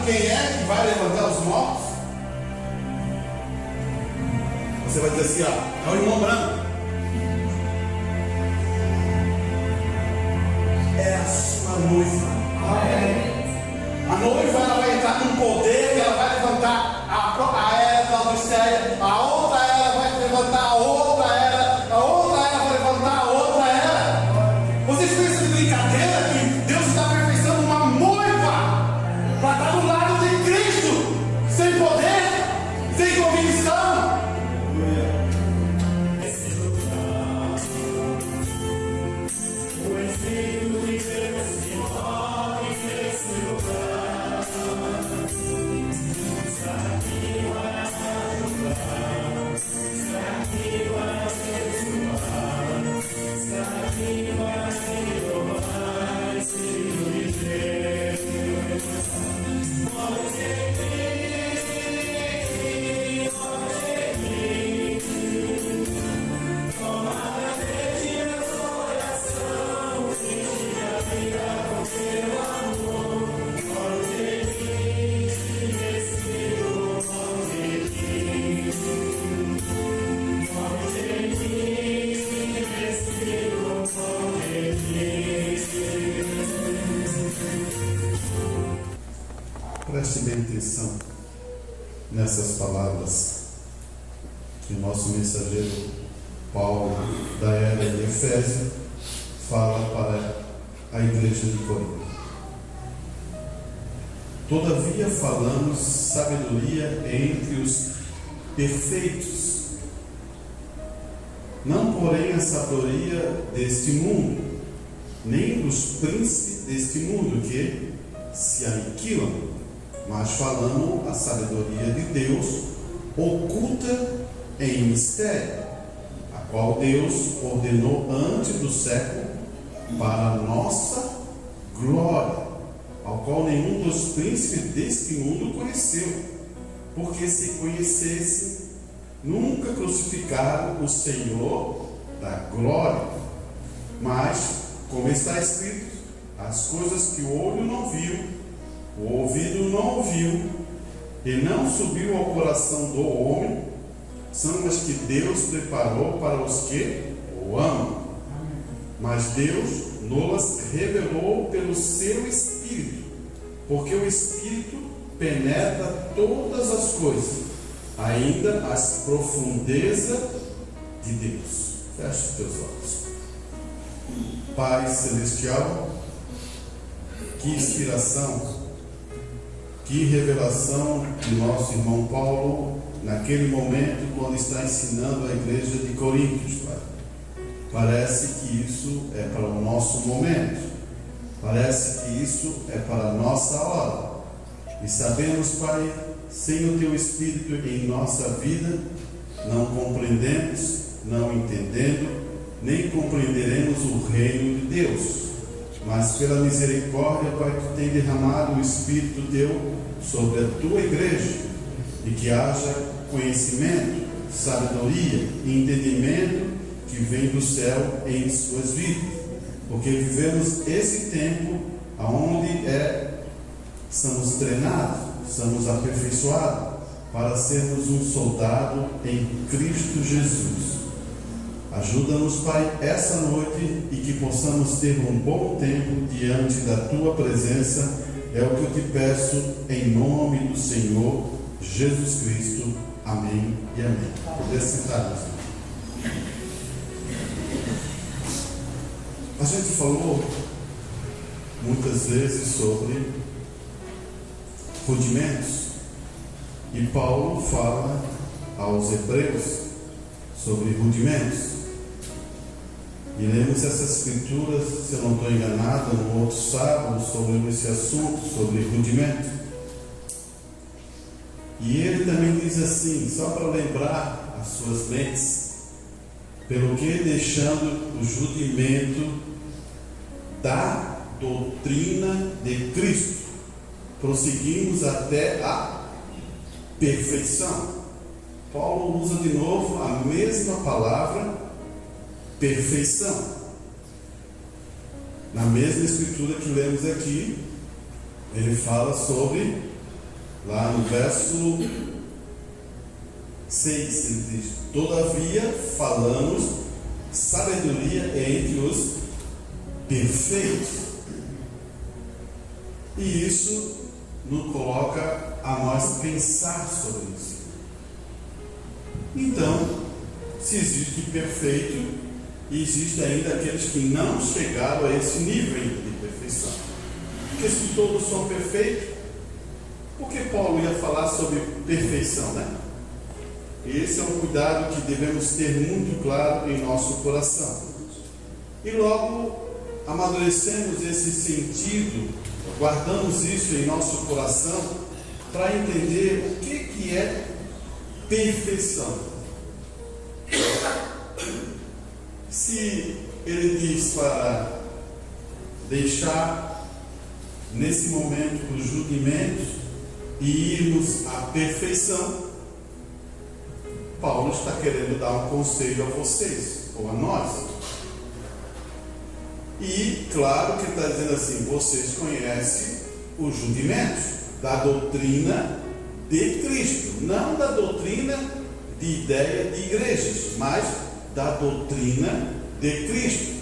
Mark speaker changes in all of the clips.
Speaker 1: sabe quem é que vai levantar os mortos? Você vai dizer assim, ó, é o irmão branco. É a sua noiva. A noiva, ela vai entrar num poder que ela vai levantar a era da Odisseia, a outra era vai levantar a outra era vai levantar a outra era. Vocês pensam de brincadeira que Deus está aperfeiçoando uma noiva para estar do lado de Cristo, sem poder, sem convicção? Preste bem atenção nessas palavras que o nosso mensageiro Paulo, da era de Efésio, fala para a igreja de Corinto. Todavia falamos sabedoria entre os perfeitos, não porém a sabedoria deste mundo, nem dos príncipes deste mundo que se aniquilam, mas falamos a sabedoria de Deus oculta em mistério, a qual Deus ordenou antes do século para a nossa glória, ao qual nenhum dos príncipes deste mundo conheceu, porque se conhecesse, nunca crucificaram o Senhor da glória. Mas, como está escrito, as coisas que o olho não viu, o ouvido não ouviu, e não subiu ao coração do homem, são as que Deus preparou para os que o amam. Mas Deus nos revelou pelo seu Espírito, porque o Espírito penetra todas as coisas, ainda as profundezas de Deus. Feche os teus olhos. Pai Celestial, que inspiração, que revelação de nosso irmão Paulo naquele momento quando está ensinando a igreja de Coríntios, Pai. Parece que isso é para o nosso momento, parece que isso é para a nossa hora, e sabemos, Pai, sem o Teu Espírito em nossa vida, não compreendemos, não entendendo, nem compreenderemos o reino de Deus. Mas pela misericórdia, Pai, Tu tem derramado o Espírito Teu sobre a Tua igreja, e que haja conhecimento, sabedoria e entendimento que vem do céu em suas vidas, porque vivemos esse tempo onde somos treinados, somos aperfeiçoados para sermos um soldado em Cristo Jesus. Ajuda-nos, Pai, essa noite, e que possamos ter um bom tempo diante da Tua presença. É o que eu te peço em nome do Senhor Jesus Cristo. Amém e amém. Poder sentar-nos. A gente falou muitas vezes sobre rudimentos, e Paulo fala aos hebreus sobre rudimentos. E lemos essas escrituras, se eu não estou enganado, no outro sábado, sobre esse assunto, sobre rudimento. E ele também diz assim, só para lembrar as suas mentes, pelo que deixando o rudimento da doutrina de Cristo, prosseguimos até a perfeição. Paulo usa de novo a mesma palavra, perfeição. Na mesma escritura que lemos aqui, ele fala sobre Lá no verso 6, ele diz: todavia falamos sabedoria entre os perfeitos. E isso nos coloca a nós pensar sobre isso. Então, se existe perfeito, existe ainda aqueles que não chegaram a esse nível de perfeição. Porque se todos são perfeitos, por que Paulo ia falar sobre perfeição, né? Esse é um cuidado que devemos ter muito claro em nosso coração. E logo amadurecemos esse sentido, guardamos isso em nosso coração para entender o que é perfeição. Se ele diz para deixar nesse momento os rudimentos e irmos à perfeição, Paulo está querendo dar um conselho a vocês, ou a nós. E claro que ele está dizendo assim: vocês conhecem os rudimentos da doutrina de Cristo, não da doutrina de ideia de igrejas, mas da doutrina de Cristo,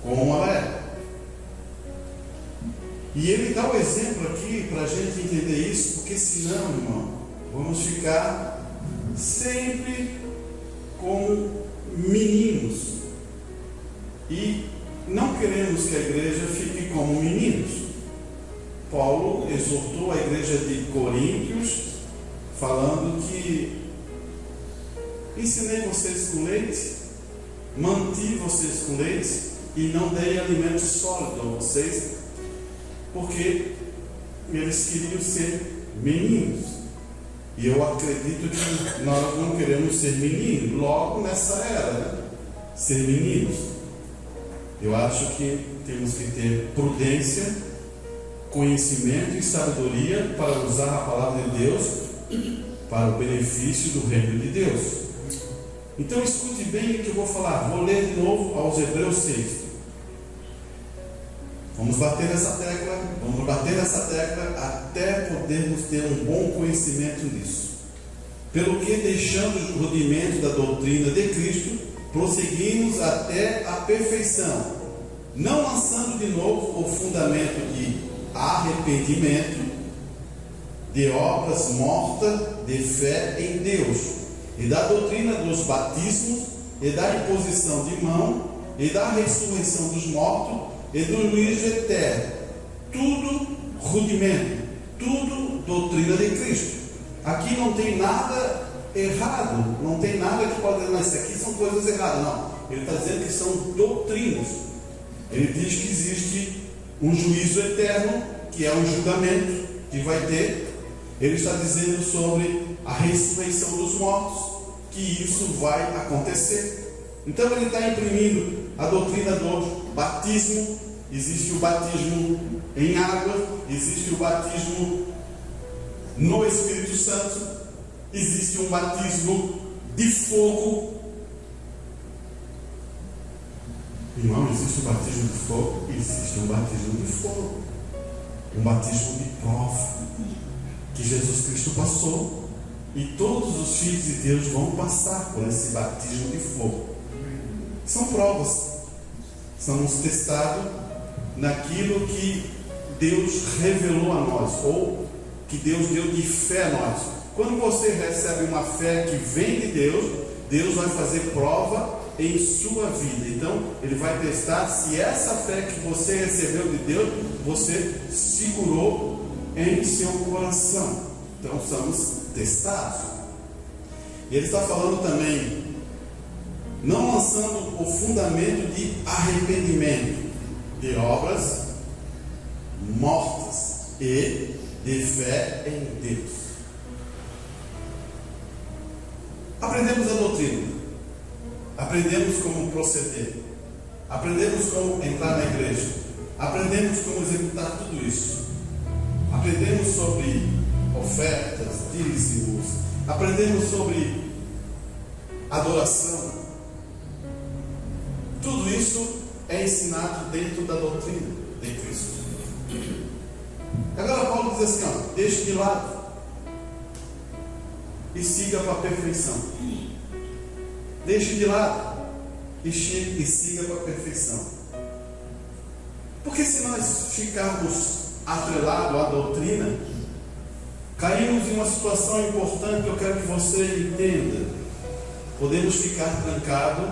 Speaker 1: como ela é. E ele dá o exemplo aqui para a gente entender isso, porque senão, irmão, vamos ficar sempre como meninos, e não queremos que a igreja fique como meninos. Paulo exortou a igreja de Coríntios, falando que ensinei vocês com leite, mantive vocês com leite e não dei alimento sólido a vocês, porque eles queriam ser meninos. E eu acredito que nós não queremos ser meninos logo nessa era, né? Ser meninos. Eu acho que temos que ter prudência, conhecimento e sabedoria para usar a palavra de Deus para o benefício do reino de Deus. Então escute bem o que eu vou falar. Vou ler de novo aos Hebreus 6. Vamos bater nessa tecla até podermos ter um bom conhecimento disso. Pelo que, deixando os rudimentos da doutrina de Cristo, prosseguimos até a perfeição, não lançando de novo o fundamento de arrependimento, de obras mortas, de fé em Deus, e da doutrina dos batismos, e da imposição de mão, e da ressurreição dos mortos, e do juízo eterno. Tudo rudimento, tudo doutrina de Cristo. Aqui não tem nada errado, não tem nada que pode dizer, isso aqui são coisas erradas. Não, ele está dizendo que são doutrinas. Ele diz que existe um juízo eterno, que é um julgamento que vai ter. Ele está dizendo sobre a ressurreição dos mortos, que isso vai acontecer. Então ele está imprimindo a doutrina do batismo. Existe o batismo em água, existe o batismo no Espírito Santo, existe um batismo de fogo. Irmão, existe um batismo de fogo? Existe um batismo de fogo, um batismo de prova que Jesus Cristo passou, e todos os filhos de Deus vão passar por esse batismo de fogo. São provas, somos testados naquilo que Deus revelou a nós, ou que Deus deu de fé a nós. Quando você recebe uma fé que vem de Deus, Deus vai fazer prova em sua vida. Então Ele vai testar se essa fé que você recebeu de Deus, você segurou em seu coração. Então somos testados. E Ele está falando também, não lançando o fundamento de arrependimento, de obras mortas e de fé em Deus. Aprendemos a doutrina, aprendemos como proceder, aprendemos como entrar na igreja, aprendemos como executar tudo isso, aprendemos sobre ofertas, dízimos, aprendemos sobre adoração. Tudo isso é ensinado dentro da doutrina de Cristo. Agora Paulo diz assim, deixe de lado e siga para a perfeição. Deixe de lado e siga para a perfeição. Porque se nós ficarmos atrelados à doutrina, caímos em uma situação importante que eu quero que você entenda. Podemos ficar trancados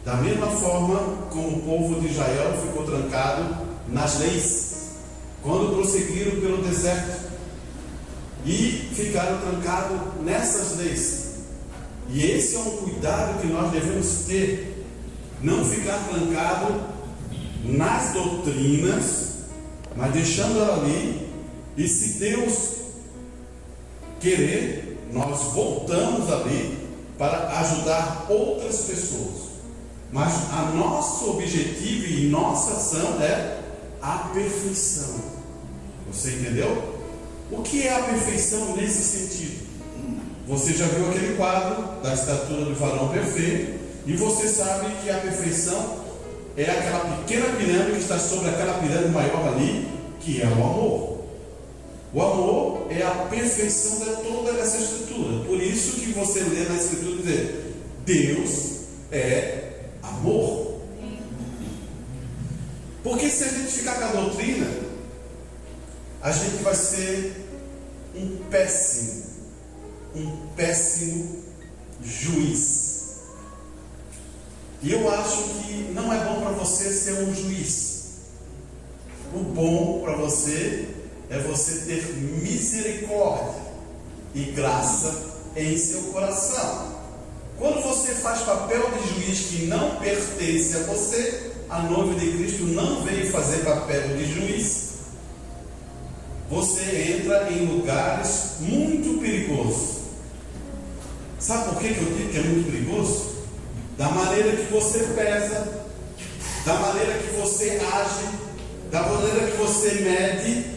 Speaker 1: da mesma forma como o povo de Israel ficou trancado nas leis, quando prosseguiram pelo deserto e ficaram trancados nessas leis. E esse é um cuidado que nós devemos ter, não ficar trancado nas doutrinas, mas deixando ela ali, e se Deus querer, nós voltamos ali para ajudar outras pessoas. Mas a nosso objetivo e nossa ação é a perfeição. Você entendeu? O que é a perfeição nesse sentido? Você já viu aquele quadro da estatura do varão perfeito, e você sabe que a perfeição é aquela pequena pirâmide que está sobre aquela pirâmide maior ali, que é o amor. O amor é a perfeição de toda essa estrutura. Por isso que você lê na Escritura dizer: Deus é amor. Porque se a gente ficar com a doutrina, a gente vai ser um péssimo juiz. E eu acho que não é bom para você ser um juiz. O bom para você é você ter misericórdia e graça em seu coração. Quando você faz papel de juiz que não pertence a você, a noiva de Cristo não veio fazer papel de juiz, você entra em lugares muito perigosos. Sabe por que eu digo que é muito perigoso? Da maneira que você pesa, da maneira que você age, da maneira que você mede.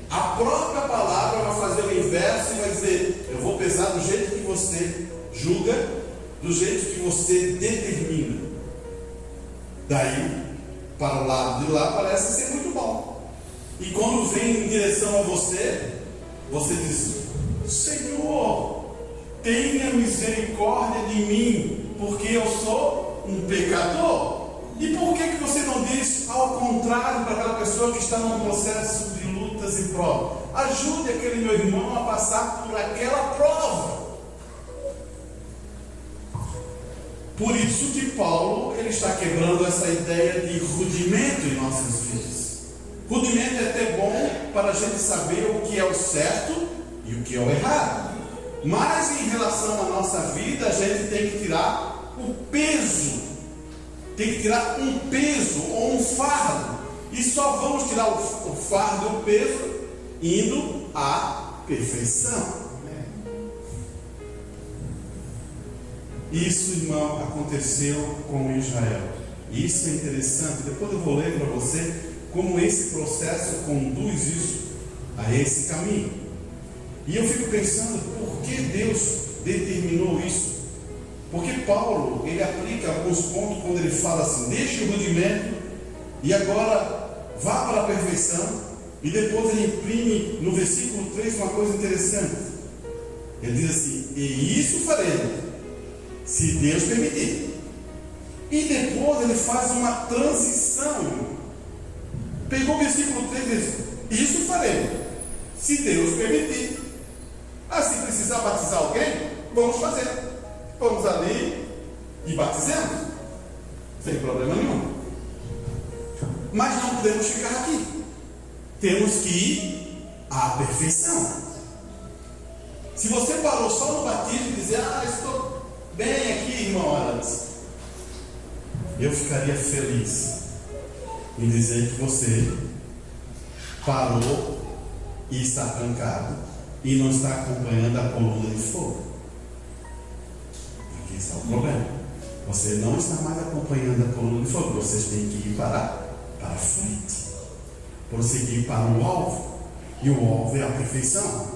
Speaker 1: A própria palavra vai fazer o inverso e vai dizer: eu vou pesar do jeito que você julga, do jeito que você determina. Daí, para o lado de lá, parece ser muito bom. E quando vem em direção a você, você diz: Senhor, tenha misericórdia de mim, porque eu sou um pecador. E por que você não diz ao contrário para aquela pessoa que está num processo de lutas e provas? Ajude aquele meu irmão a passar por aquela prova. Por isso que Paulo ele está quebrando essa ideia de rudimento em nossas vidas. Rudimento é até bom para a gente saber o que é o certo e o que é o errado. Mas em relação à nossa vida, a gente tem que tirar o peso. Tem que tirar um peso ou um fardo. E só vamos tirar o fardo e o peso indo à perfeição. Isso, irmão, aconteceu com Israel. E isso é interessante. Depois eu vou ler para você como esse processo conduz isso a esse caminho. E eu fico pensando, por que Deus determinou isso? Porque Paulo, ele aplica alguns pontos quando ele fala assim: deixe o rudimento e agora vá para a perfeição. E depois ele imprime no versículo 3 uma coisa interessante. Ele diz assim: e isso faremos, se Deus permitir. E depois ele faz uma transição. Pegou o versículo 3 e diz: isso faremos, se Deus permitir. Se precisar batizar alguém, vamos fazer. Vamos ali e batizemos, sem problema nenhum. Mas não podemos ficar aqui. Temos que ir à perfeição. Se você parou só no batismo e dizer: estou bem aqui, irmão Arantes, eu ficaria feliz em dizer que você parou e está trancado e não está acompanhando a coluna de fogo. Esse é o problema. Você não está mais acompanhando a coluna de fogo. Vocês têm que ir para frente, prosseguir para o alvo. E o alvo é a perfeição.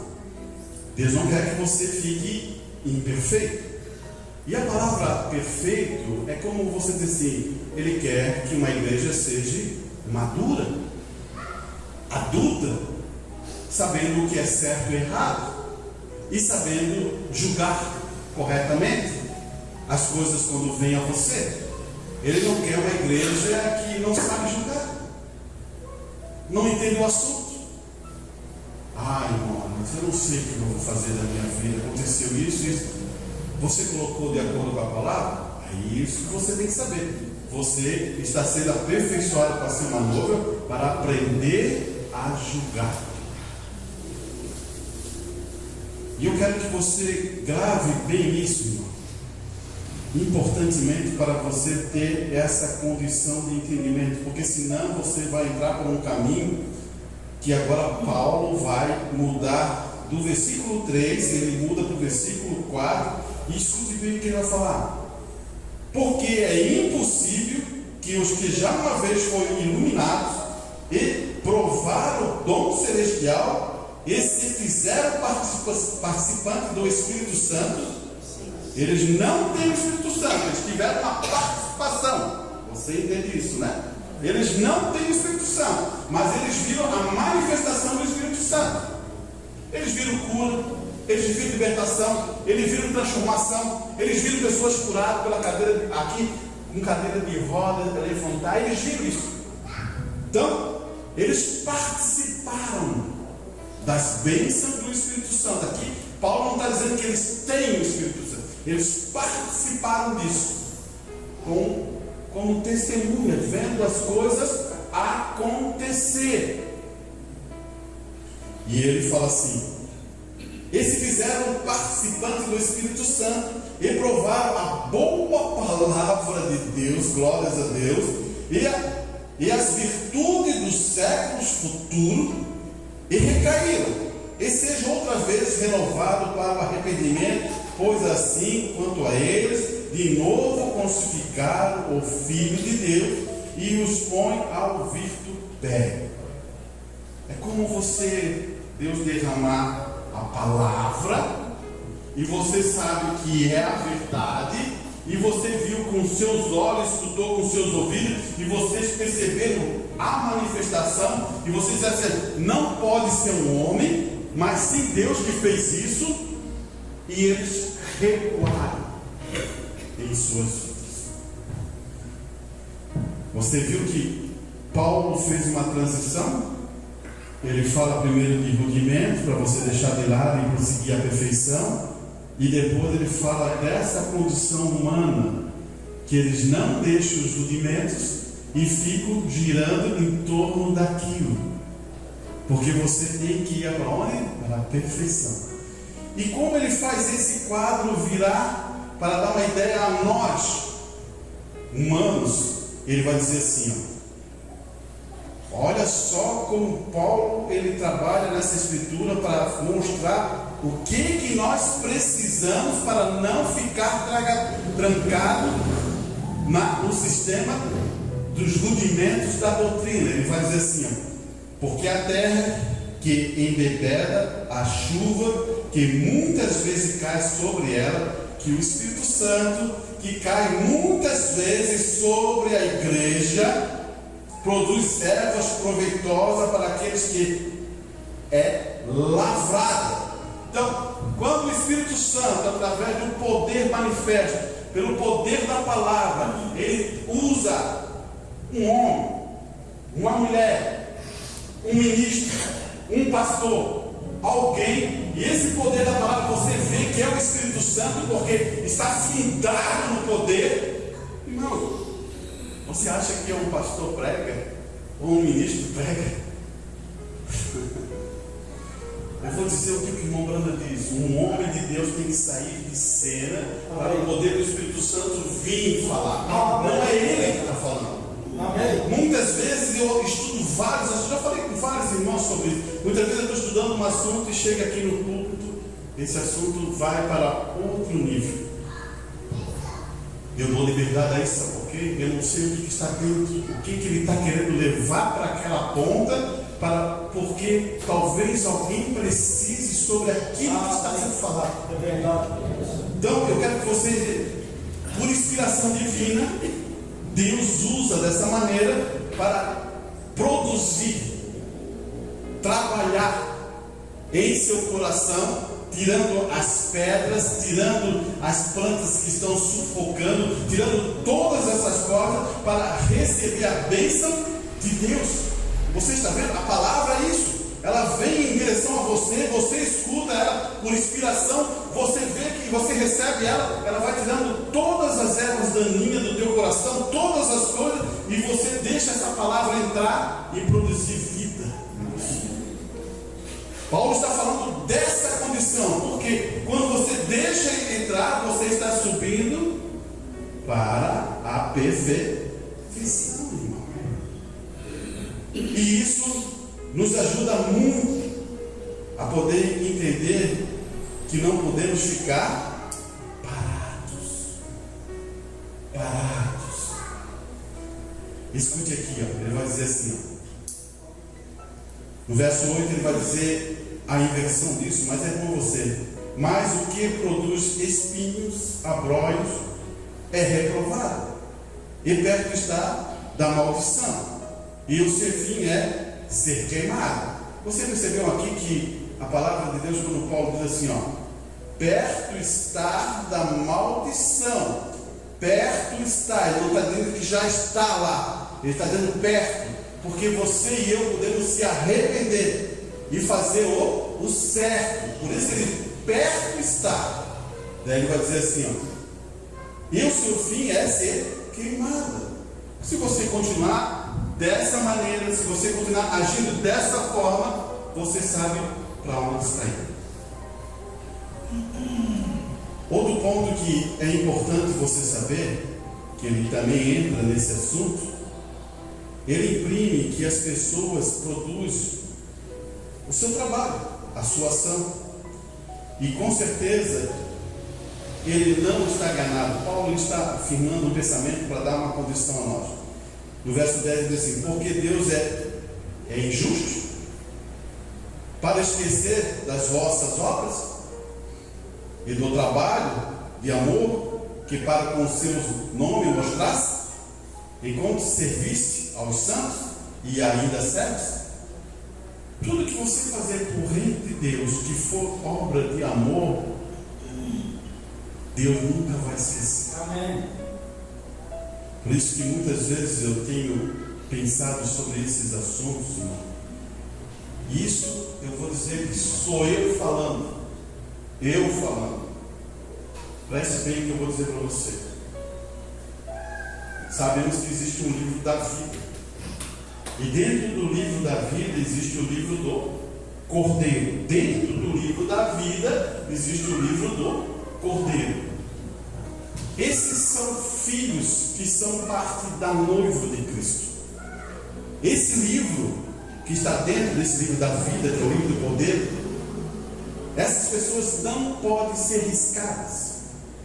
Speaker 1: Deus não quer que você fique imperfeito. E a palavra perfeito é como você diz assim: Ele quer que uma igreja seja madura, adulta, sabendo o que é certo e errado. e sabendo julgar corretamente as coisas quando vêm a você. Ele não quer uma igreja que não sabe julgar, não entende o assunto. Irmão, mas eu não sei o que eu vou fazer da minha vida, aconteceu isso. Você colocou de acordo com a palavra? É isso que você tem que saber. Você está sendo aperfeiçoado para ser uma noiva, para aprender a julgar. E eu quero que você grave bem isso, irmão. Importantemente para você ter essa condição de entendimento, porque senão você vai entrar por um caminho que agora Paulo vai mudar do versículo 3, ele muda para o versículo 4, e escute bem o que ele vai falar. Porque é impossível que os que já uma vez foram iluminados e provaram o dom celestial e se fizeram participantes do Espírito Santo, eles não têm o Espírito Santo, eles tiveram uma participação. Você entende isso, né? Eles não têm o Espírito Santo, mas eles viram a manifestação do Espírito Santo. Eles viram cura, eles viram libertação, eles viram transformação, eles viram pessoas curadas pela cadeira, aqui, com cadeira de roda, para levantar, eles viram isso. Então, eles participaram das bênçãos do Espírito Santo. Aqui, Paulo não está dizendo que eles têm o Espírito Santo, eles participaram disso, como testemunha, vendo as coisas acontecer. E ele fala assim: e se fizeram participantes do Espírito Santo e provaram a boa palavra de Deus, glórias a Deus, e as virtudes dos séculos futuros, e recaíram, e sejam outra vez renovados para o arrependimento, pois assim quanto a eles de novo crucificaram o Filho de Deus e os põe ao vitupério. É como Deus derramar a palavra, e você sabe que é a verdade, e você viu com seus olhos, escutou com seus ouvidos, e vocês perceberam a manifestação, e você diz assim: não pode ser um homem, mas sim Deus que fez isso, e eles recuaram em suas vidas. Você viu que Paulo fez uma transição? Ele fala primeiro de rudimento, para você deixar de lado e conseguir a perfeição, e depois ele fala dessa condição humana, que eles não deixam os rudimentos e ficam girando em torno daquilo, porque você tem que ir para onde? Para a perfeição. E como ele faz esse quadro virar, para dar uma ideia a nós, humanos, ele vai dizer assim, olha só como Paulo ele trabalha nessa escritura para mostrar o que nós precisamos para não ficar trancado no sistema dos rudimentos da doutrina. Ele vai dizer assim, porque a terra que embebeda a chuva que muitas vezes cai sobre ela, que o Espírito Santo que cai muitas vezes sobre a igreja, produz ervas proveitosas para aqueles que é lavrado. Então, quando o Espírito Santo, através do poder manifesto, pelo poder da palavra, ele usa um homem, uma mulher, um ministro, um pastor, alguém, e esse poder da palavra você vê que é o Espírito Santo, porque está fundado no poder. Irmão, você acha que um pastor prega? Ou um ministro prega? Eu vou dizer o que o irmão Branda diz: um homem de Deus tem que sair de cena para o poder do Espírito Santo vir falar. Não é ele que está falando. Amém. Muitas vezes eu estudo vários assuntos, já falei com vários irmãos sobre isso. Muitas vezes eu estou estudando um assunto e chega aqui no púlpito, esse assunto vai para outro nível. Eu dou liberdade a isso, sabe por quê? Eu não sei o que está dentro, o que ele está querendo levar para aquela ponta, porque talvez alguém precise sobre aquilo que está sendo falado.
Speaker 2: É verdade.
Speaker 1: Então eu quero que você, por inspiração divina, Deus usa dessa maneira para produzir, trabalhar em seu coração tirando as pedras, tirando as plantas que estão sufocando, tirando todas essas coisas para receber a bênção de Deus. Você está vendo? A palavra é isso. Ela vem em direção a você, você escuta ela por inspiração, você vê que você recebe ela vai tirando todas as ervas daninhas do teu coração, todas as coisas, e você deixa essa palavra entrar e produzir vida. Paulo está falando dessa condição, porque quando você deixa ele entrar, você está subindo para a perfeição, irmão. E isso nos ajuda muito a poder entender que não podemos ficar parados. Escute aqui, ele vai dizer assim, no verso 8 ele vai dizer a inversão disso, mas é com você. Mas o que produz espinhos, abrolhos, é reprovado, e perto está da maldição, e o seu fim é ser queimado. Você percebeu aqui que a palavra de Deus, quando Paulo diz assim, perto está da maldição, perto está, ele não está dizendo que já está lá, ele está dizendo perto, porque você e eu podemos se arrepender e fazer o certo. Por isso ele perto está. Daí ele vai dizer assim, e o seu fim é ser queimado. Se você continuar dessa maneira, se você continuar agindo dessa forma, você sabe para onde está indo. Outro ponto que é importante você saber, que ele também entra nesse assunto, ele imprime que as pessoas produzem o seu trabalho, a sua ação, e com certeza ele não está enganado. Paulo está afirmando um pensamento para dar uma condição a nós. No verso 10 diz assim, porque Deus é injusto para esquecer das vossas obras e do trabalho de amor que para com seus nomes mostrasse, enquanto serviste aos santos e ainda serves. Tudo que você fazer por reino de Deus, que for obra de amor, Deus nunca vai esquecer. Amém. Por isso que muitas vezes eu tenho pensado sobre esses assuntos, irmão. Isso eu vou dizer que sou eu falando. Preste bem o que eu vou dizer para você. Sabemos que existe um livro da vida. E dentro do livro da vida existe o livro do Cordeiro. Dentro do livro da vida existe o livro do Cordeiro. Esses são filhos que são parte da noiva de Cristo. Esse livro que está dentro desse livro da vida, que é o livro do Cordeiro, essas pessoas não podem ser riscadas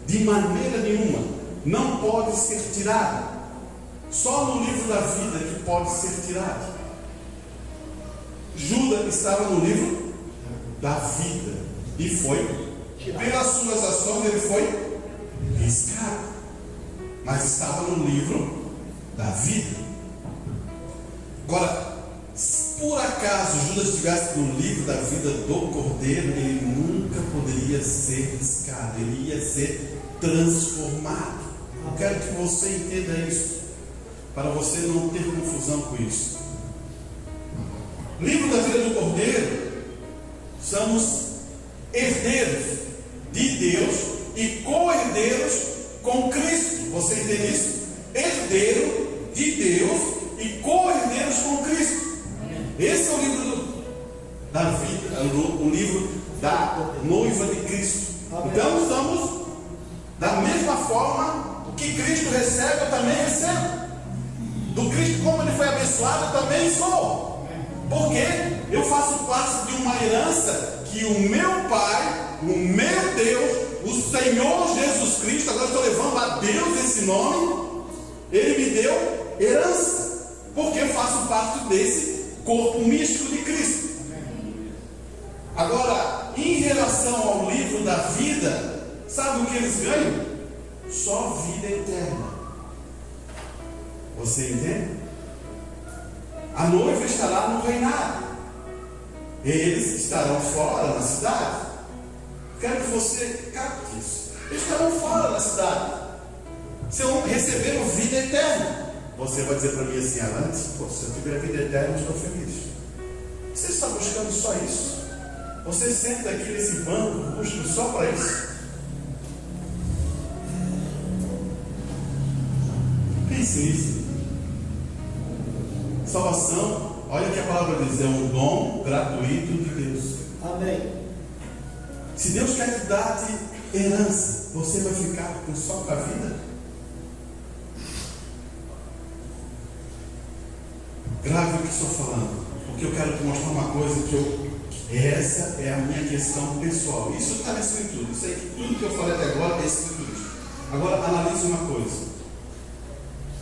Speaker 1: de maneira nenhuma, não podem ser tiradas. Só no livro da vida que pode ser tirado. Judas estava no livro da vida e foi, pelas suas ações ele foi riscado, mas estava no livro da vida. Agora, se por acaso Judas estivesse no livro da vida do Cordeiro, ele nunca poderia ser riscado, ele ia ser transformado. Eu quero que você entenda isso, para você não ter confusão com isso. Livro da vida do Cordeiro, somos herdeiros de Deus e co-herdeiros com Cristo. Você entende isso? Herdeiro de Deus e co-herdeiros com Cristo. Esse é o livro da vida, o livro da noiva de Cristo. Então estamos da mesma forma, o que Cristo recebe, eu também recebo. Do Cristo, como ele foi abençoado, eu também sou. Porque eu faço parte de uma herança que o meu Pai, o meu Deus, o Senhor Jesus Cristo, agora estou levando a Deus esse nome, ele me deu herança, porque eu faço parte desse corpo místico de Cristo. Agora, em relação ao livro da vida, sabe o que eles ganham? Só vida eterna. Você entende? A noiva estará no reinado, eles estarão fora na cidade. Quero que você capte isso. Eles estavam fora da cidade. Se eu receber vida eterna, você vai dizer para mim assim: antes, se eu tiver vida eterna, eu estou feliz. Você está buscando só isso? Você senta aqui nesse banco, busca só para isso? Pense nisso. Salvação, olha o que a palavra diz, é um dom gratuito de Deus.
Speaker 2: Amém.
Speaker 1: Se Deus quer te dar herança, você vai ficar só com a vida? Grave o que estou falando, porque eu quero te mostrar uma coisa essa é a minha questão pessoal. Isso está na Escritura. Isso aí, tudo que eu falei até agora é Escritura. Agora analise uma coisa.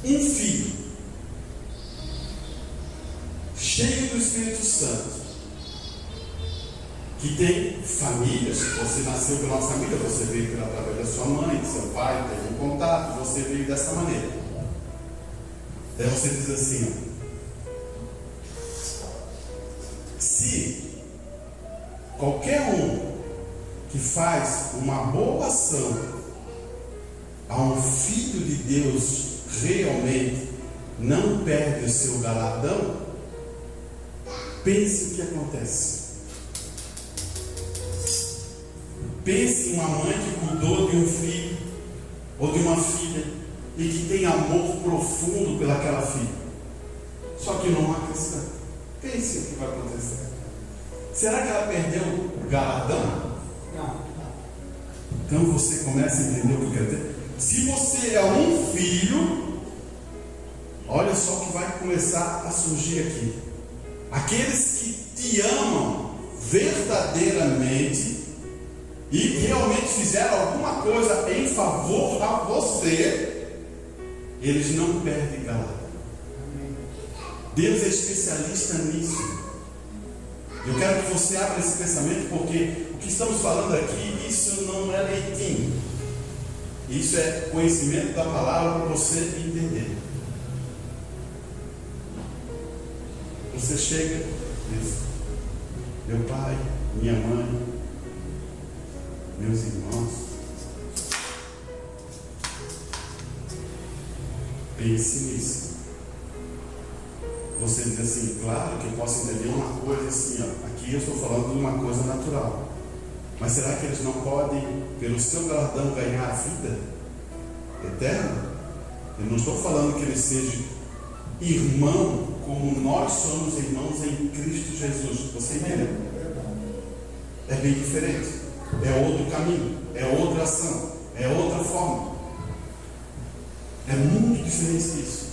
Speaker 1: Um filho cheio do Espírito Santo, que tem família, se você nasceu pela nossa família, você veio através da sua mãe, do seu pai, teve um contato, você veio dessa maneira. Daí você diz assim: se qualquer um que faz uma boa ação a um filho de Deus realmente não perde o seu galardão, pense o que acontece. Pense em uma mãe que cuidou de um filho ou de uma filha e que tem amor profundo pelaquela filha, só que não há cristã. Pense o que vai acontecer. Será que ela perdeu o galardão?
Speaker 2: Não.
Speaker 1: Então você começa a entender o que eu quero dizer. Se você é um filho, olha só o que vai começar a surgir aqui. Aqueles que te amam verdadeiramente e realmente fizeram alguma coisa em favor a você, eles não perdem galardão. Deus é especialista nisso. Eu quero que você abra esse pensamento, porque o que estamos falando aqui, isso não é leitinho. Isso é conhecimento da palavra para você entender. Você chega e diz: meu pai, minha mãe, meus irmãos. Pense nisso. Você diz assim: claro que eu posso entender uma coisa assim, ó, aqui eu estou falando de uma coisa natural. Mas será que eles não podem, pelo seu galardão, ganhar a vida eterna? Eu não estou falando que eles sejam irmão, como nós somos irmãos em Cristo Jesus. Você entendeu? É bem diferente. É outro caminho, é outra ação, é outra forma. É muito diferente disso.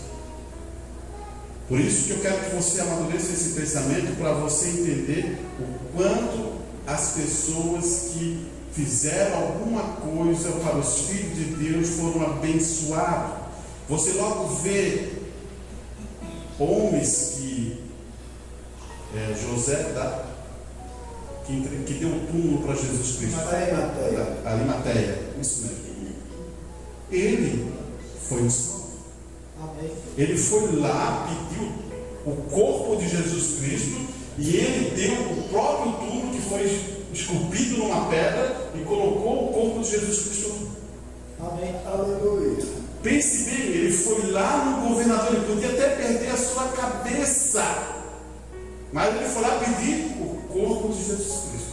Speaker 1: Por isso que eu quero que você amadureça esse pensamento, para você entender o quanto as pessoas que fizeram alguma coisa para os filhos de Deus foram abençoados. Você logo vê homens que José que deu um túmulo para Jesus Cristo, Arimateia, isso mesmo. Ele foi um salvo. Ele foi lá, pediu o corpo de Jesus Cristo, e ele deu o próprio túmulo que foi esculpido numa pedra e colocou o corpo de Jesus Cristo.
Speaker 2: Amém. Aleluia.
Speaker 1: Pense bem, ele foi lá no governador, ele podia até perder a sua cabeça, mas ele foi lá pedir o corpo de Jesus Cristo,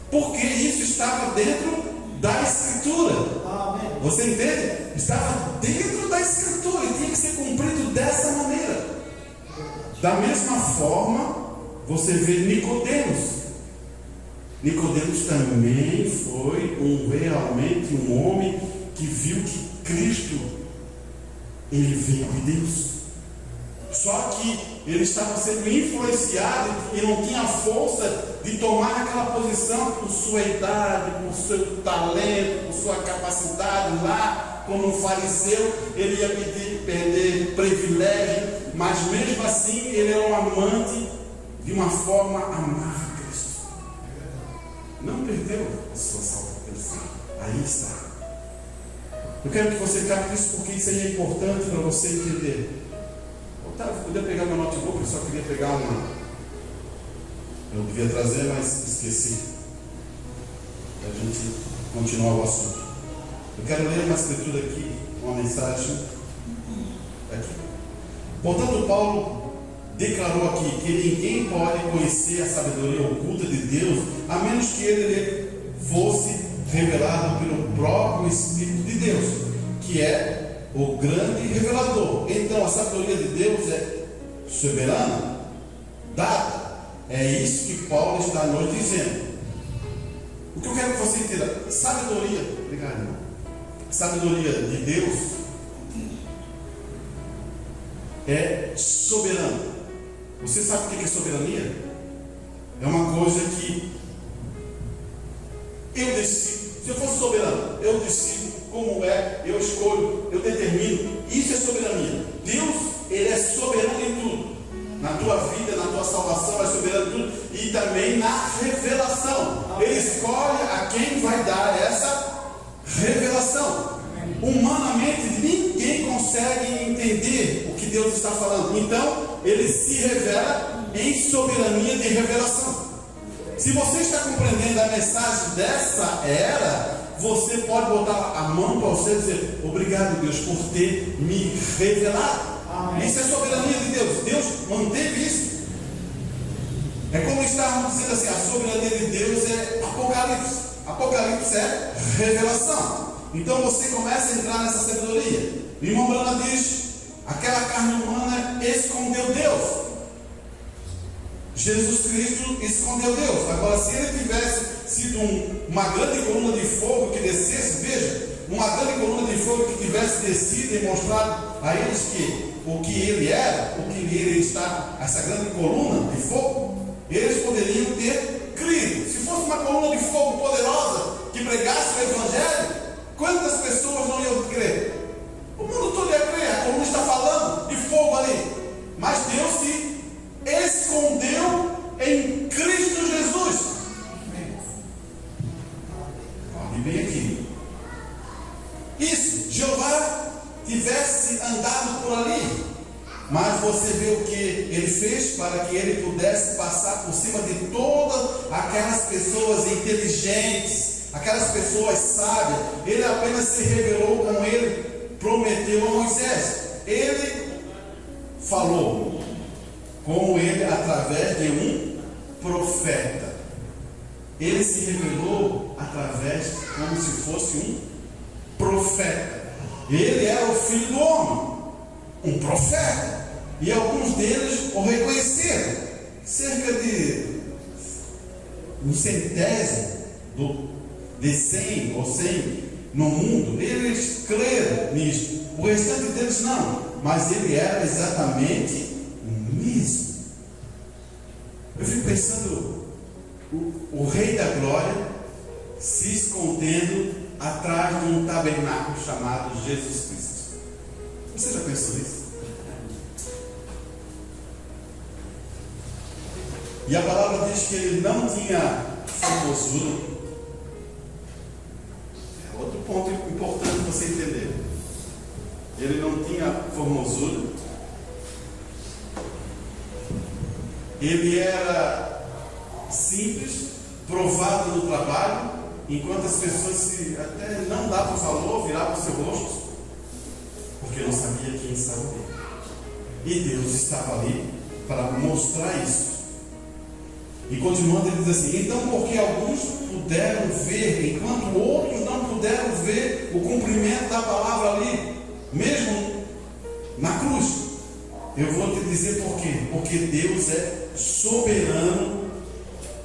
Speaker 1: porque isso estava dentro da Escritura.
Speaker 2: Amém.
Speaker 1: Você entende? Estava dentro da Escritura e tinha que ser cumprido dessa maneira. Da mesma forma, você vê Nicodemos. Nicodemos também foi realmente um homem que viu que Cristo, ele veio de Deus. Só que ele estava sendo influenciado e não tinha força de tomar aquela posição por sua idade, por seu talento, por sua capacidade. Lá, como um fariseu, ele ia perder privilégio, mas mesmo assim ele era um amante de uma forma amava Cristo. Não perdeu a sua salvação. Aí está. Eu quero que você capte isso, porque isso aí é importante para você entender. Otávio, podia pegar meu notebook, eu só queria pegar uma. Eu devia trazer, mas esqueci. para a gente continuar o assunto. Eu quero ler uma escritura aqui, uma mensagem aqui. Portanto, Paulo declarou aqui que ninguém pode conhecer a sabedoria oculta de Deus, a menos que ele fosse revelado pelo próprio Espírito de Deus, que é o grande revelador. Então, a sabedoria de Deus é soberana, dada. É isso que Paulo está nos dizendo. O que eu quero que você entenda, sabedoria, obrigado, irmão. Sabedoria de Deus é soberana. Você sabe o que é soberania? É uma coisa que eu decido. Se eu fosse soberano, eu decido como é, eu escolho, eu determino. Isso é soberania. Deus, ele é soberano em tudo. Na tua vida, na tua salvação, é soberano em tudo. E também na revelação. Ele escolhe a quem vai dar essa revelação. Humanamente, ninguém consegue entender o que Deus está falando. Então, ele se revela em soberania de revelação. Se você está compreendendo a mensagem dessa era, você pode botar a mão para você e dizer: obrigado, Deus, por ter me revelado. Amém. Isso é soberania de Deus. Deus manteve isso. É como estarmos dizendo assim: a soberania de Deus é Apocalipse. Apocalipse é revelação. Então você começa a entrar nessa sabedoria. O irmão Brana diz: aquela carne humana escondeu Deus. Jesus Cristo escondeu Deus. Agora, se ele tivesse sido uma grande coluna de fogo que descesse, veja, uma grande coluna de fogo que tivesse descido e mostrado a eles que o que ele era, o que ele está, essa grande coluna de fogo, eles poderiam ter crido. Se fosse uma coluna de fogo poderosa que pregasse o Evangelho, quantas pessoas não iam crer? O mundo todo ia crer. A coluna está falando de fogo ali. Mas Deus se escondeu em Cristo Jesus. Olhe bem aqui. Isso, Jeová tivesse andado por ali, mas você vê o que ele fez para que ele pudesse passar por cima de todas aquelas pessoas inteligentes, aquelas pessoas sábias. Ele apenas se revelou como ele prometeu a Moisés. Ele falou com ele através de um profeta. Ele se revelou através, como se fosse um profeta. Ele era o filho do homem, um profeta. E alguns deles o reconheceram. Cerca de um centésimo de 100 ou 100 no mundo, eles creram nisso. O restante deles não. Mas ele era exatamente mesmo. Eu fico pensando o Rei da Glória se escondendo atrás de um tabernáculo chamado Jesus Cristo. Você já pensou isso? E a palavra diz que ele não tinha formosura. É outro ponto importante você entender. Ele não tinha formosura. Ele era simples, provado no trabalho, enquanto as pessoas até não davam valor, viravam o seu rosto, porque não sabia quem estava ali. E Deus estava ali para mostrar isso. E continuando, ele diz assim: então, porque alguns puderam ver, enquanto outros não puderam ver o cumprimento da palavra ali, mesmo na cruz. Eu vou te dizer por quê. Porque Deus é soberano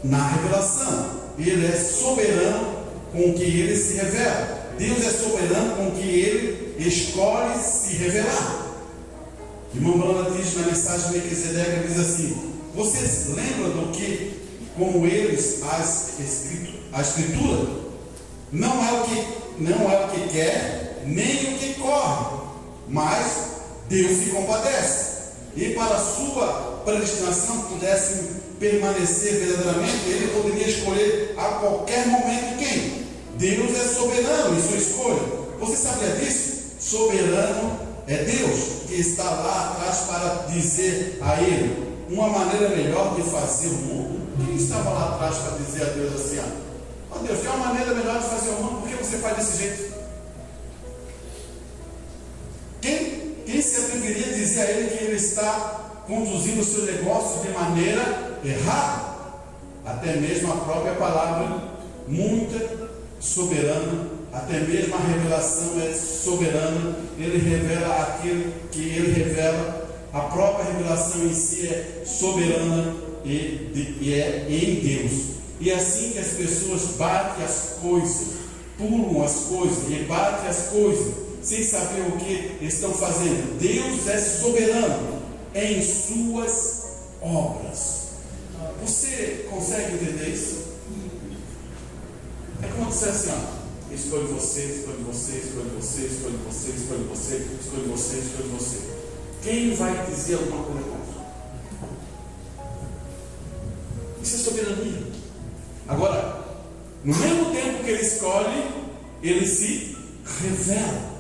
Speaker 1: na revelação. Ele é soberano com que ele se revela. Deus é soberano com que ele escolhe se revelar. Irmão Brana diz na mensagem de Melquisedeque, diz assim: vocês lembram do que, como eles, a Escritura não é o que quer, nem o que corre, mas Deus se compadece. E para a sua predestinação pudesse permanecer verdadeiramente, ele poderia escolher a qualquer momento quem? Deus é soberano em sua escolha. Você sabia disso? Soberano é Deus que está lá atrás para dizer a ele uma maneira melhor de fazer o mundo. Quem estava lá atrás para dizer a Deus assim: Oh Deus, tem uma maneira melhor de fazer o mundo, por que você faz desse jeito? Quem se atreveria a dizer a ele que ele está conduzindo o seu negócio de maneira errada? Até mesmo a própria palavra, muito soberana, até mesmo a revelação é soberana. Ele revela aquilo que ele revela, a própria revelação em si é soberana e é em Deus. E é assim que as pessoas batem as coisas, pulam as coisas e batem as coisas, sem saber o que estão fazendo. Deus é soberano em suas obras. Você consegue entender isso? É como se assim, ó, escolhe você, escolhe você, escolhe você, escolhe você, escolhe você, escolhe você, escolhe você. Quem vai dizer alguma coisa contra? Isso é soberania. Agora, no mesmo tempo que ele escolhe, ele se revela.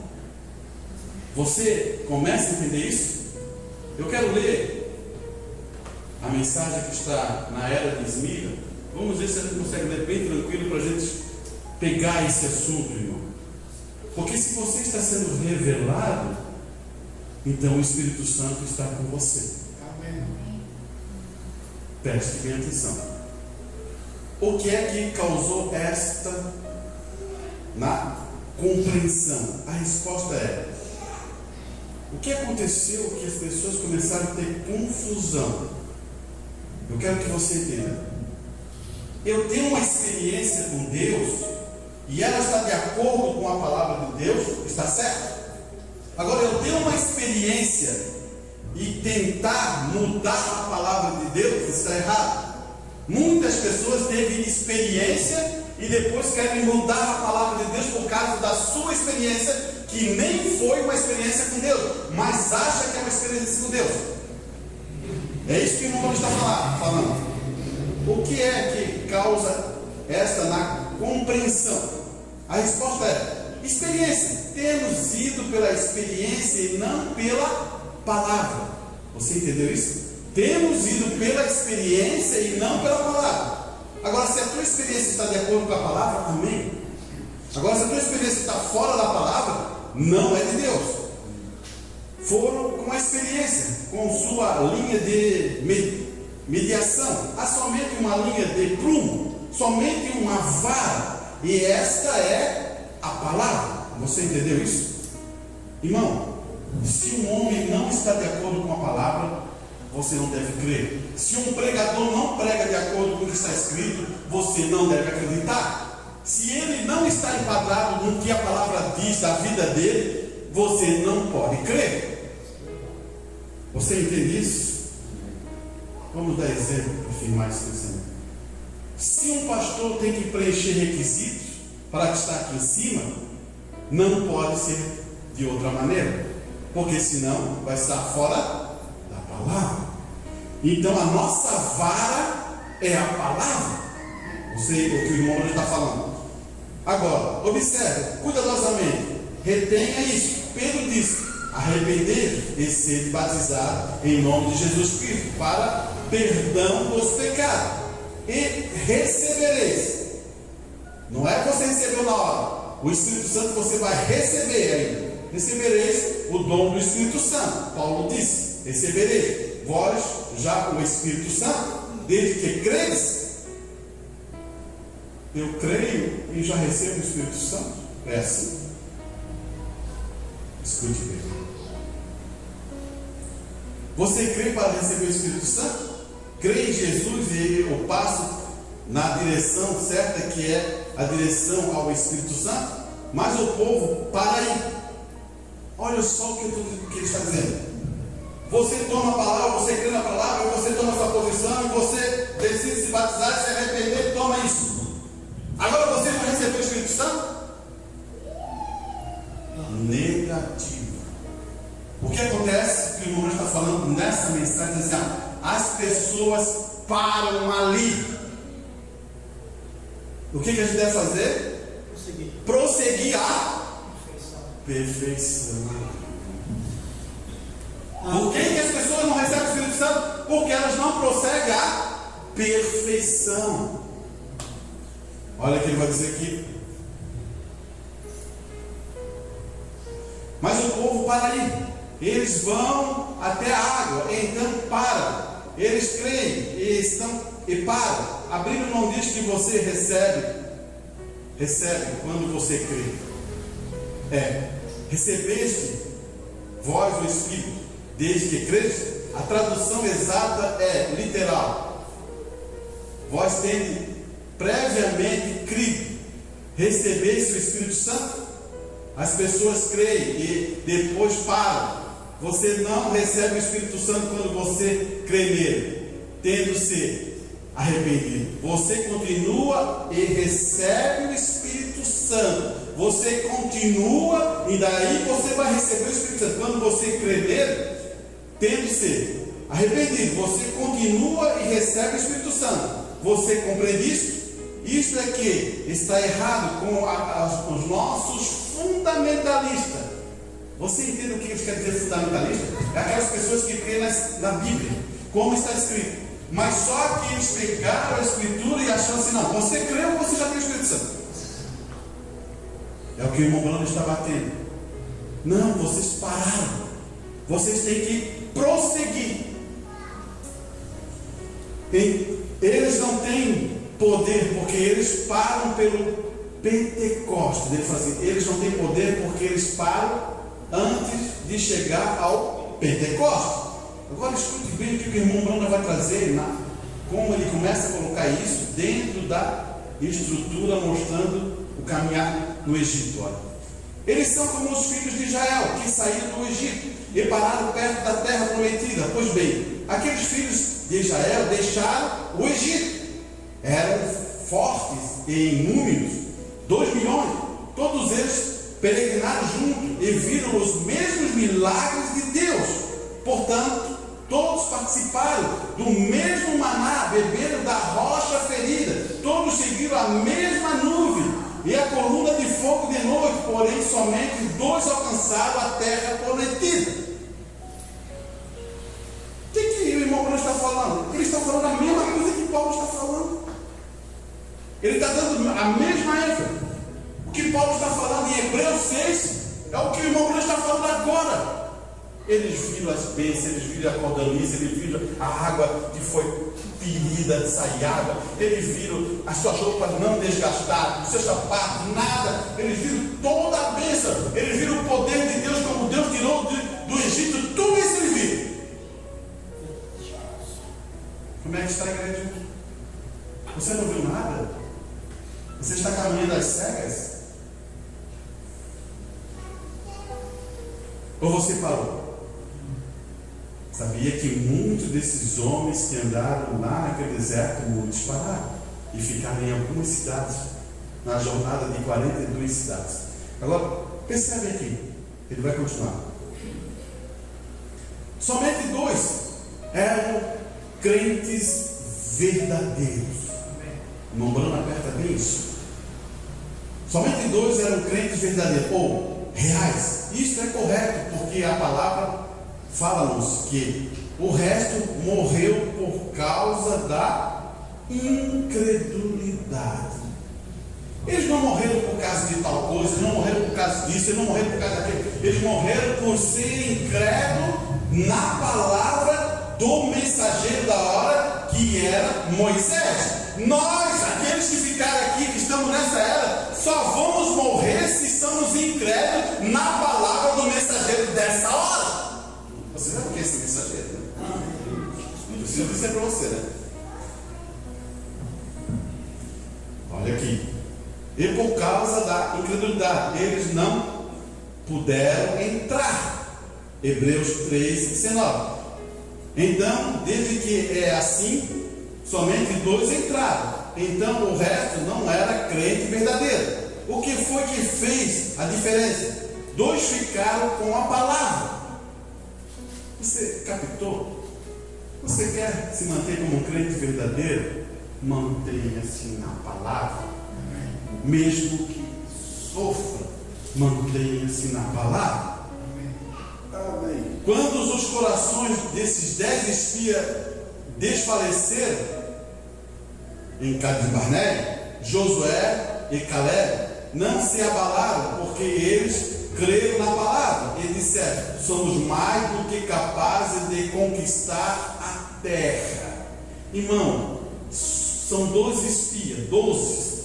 Speaker 1: Você começa a entender isso? Eu quero ler a mensagem que está na Era de Esmira. Vamos ver se a gente consegue ler bem tranquilo para a gente pegar esse assunto, irmão. Porque se você está sendo revelado, então o Espírito Santo está com você.
Speaker 2: Amém.
Speaker 1: Preste bem atenção. O que é que causou esta na compreensão? A resposta é: o que aconteceu que as pessoas começaram a ter confusão? Eu quero que você entenda. Eu tenho uma experiência com Deus e ela está de acordo com a palavra de Deus, está certo? Agora, eu tenho uma experiência e tentar mudar a palavra de Deus está errado. Muitas pessoas teve experiência e depois querem mudar a palavra de Deus por causa da sua experiência, que nem foi uma experiência com Deus, mas acha que é uma experiência com Deus. É isso que o irmão está falando. O que é que causa esta na compreensão? A resposta é: experiência. Temos ido pela experiência e não pela palavra. Você entendeu isso? Temos ido pela experiência e não pela palavra. Agora, se a tua experiência está de acordo com a palavra, amém. Agora, se a tua experiência está fora da palavra, não é de Deus. Foram com a experiência, com sua linha de mediação. Há somente uma linha de prumo, somente uma vara. E esta é a palavra. Você entendeu isso? Irmão, se um homem não está de acordo com a palavra, você não deve crer. Se um pregador não prega de acordo com o que está escrito, você não deve acreditar. Se ele não está enquadrado no que a palavra diz da vida dele, você não pode crer. Você entende isso? Vamos dar exemplo para afirmar isso dizendo. Se um pastor tem que preencher requisitos para estar aqui em cima, não pode ser de outra maneira, porque senão vai estar fora da palavra. Então a nossa vara é a palavra. Você, o que o irmão está falando. Agora, observe cuidadosamente, retenha isso. Pedro disse: arrepender e ser batizado em nome de Jesus Cristo para perdão dos pecados, e recebereis. Não é que você recebeu na hora. O Espírito Santo você vai receber ainda. Recebereis o dom do Espírito Santo. Paulo disse: recebereis vós já o Espírito Santo, desde que credes. Eu creio e já recebo o Espírito Santo. É assim. Escute bem. Você crê para receber o Espírito Santo? Crê em Jesus e eu passo na direção certa, que é a direção ao Espírito Santo? Mas o povo, para aí. Olha só o que ele está dizendo. Você toma a palavra, você crê na palavra, você toma essa posição e você decide se batizar, se arrepender, toma isso. Agora você vai receber o Espírito Santo? Negativo. O que acontece, que o irmão está falando nessa mensagem, assim, as pessoas param ali. O que a gente deve fazer? Prosseguir a perfeição. Por que as pessoas não recebem o Espírito Santo? Porque elas não prosseguem a perfeição. Olha o que ele vai dizer aqui. Mas o povo para aí. Eles vão até a água, então param. Eles creem e param. A Bíblia não diz que você recebe quando você crê. Recebeste vós o Espírito desde que creste. A tradução exata é literal. Vós tendes previamente crido, recebeste o Espírito Santo. As pessoas creem e depois param. Você não recebe o Espírito Santo quando você crê nele, tendo-se arrependido. Você continua e recebe o Espírito Santo. Você continua e daí você vai receber o Espírito Santo. Quando você crê nele, tendo-se arrependido, você continua e recebe o Espírito Santo. Você compreende isso? Isto é que está errado com os nossos fundamentalistas. Você entende o que isso quer dizer fundamentalista? É aquelas pessoas que creem na Bíblia, como está escrito. Mas só que eles pegaram a Escritura e acharam assim: não, você creu ou você já tem o Espírito Santo? É o que o irmão Bruno está batendo. Não, vocês pararam. Vocês têm que prosseguir. Eles não têm poder porque eles param pelo Pentecostes. Ele fala assim: eles não têm poder porque eles param antes de chegar ao Pentecostes. Agora escute bem o que o irmão Bruno vai trazer, como ele começa a colocar isso dentro da estrutura, mostrando o caminhar no Egito. Olha. Eles são como os filhos de Israel, que saíram do Egito e pararam perto da terra prometida. Pois bem, aqueles filhos de Israel deixaram o Egito. Eram fortes e inúmeros, 2 milhões. Todos eles peregrinaram juntos e viram os mesmos milagres de Deus. Portanto, todos participaram do mesmo maná, beberam da rocha ferida. Todos seguiram a mesma nuvem e a coluna de fogo de noite. Porém, somente 2 alcançaram a terra prometida. O que o irmão Bruno está falando? Ele está falando a mesma coisa que Paulo está falando. Ele está dando a mesma ênfase. O que Paulo está falando em Hebreus 6 é o que o irmão Bruno está falando agora. Eles viram as bênçãos, eles viram a cordonice, eles viram a água que foi ferida de sair água, eles viram as suas roupas não desgastadas, os seus sapatos, nada. Eles viram toda a bênção, eles viram o poder de Deus, como Deus tirou do Egito. Tudo isso eles viram. Como é que está a igreja? Você não viu nada? Você está caminhando às cegas? Ou você parou? Sabia que muitos desses homens que andaram lá naquele deserto, muitos pararam e ficaram em algumas cidades, na jornada de 42 cidades. Agora, percebe aqui, ele vai continuar. Somente 2 eram crentes verdadeiros. Não Bruno aperta bem isso. Somente 2 eram crentes verdadeiros, ou reais. Isso é correto, porque a palavra fala-nos que o resto morreu por causa da incredulidade. Eles não morreram por causa de tal coisa, eles não morreram por causa disso, eles não morreram por causa daquilo. Eles morreram por ser incrédulos na palavra do mensageiro da hora, que era Moisés. Nós, aqueles que ficaram aqui, que estamos nessa era, só vamos morrer se somos incrédulos na palavra do mensageiro dessa hora. Você sabe o que é esse mensageiro? Né? Não preciso dizer para você, né? Olha aqui. E por causa da incredulidade, eles não puderam entrar. Hebreus 3:19. Então, desde que é assim, somente 2 entraram. Então o resto não era crente verdadeiro. O que foi que fez a diferença? 2 ficaram com a palavra. Você captou? Você quer se manter como um crente verdadeiro? Mantenha-se na palavra. Mesmo que sofra, mantenha-se na palavra. Amém. Quando os corações desses 10 espias desfaleceram em Cades Barnea, Josué e Caleb não se abalaram, porque eles creram na palavra e disseram: somos mais do que capazes de conquistar a terra. Irmão, são 12 espias, 12.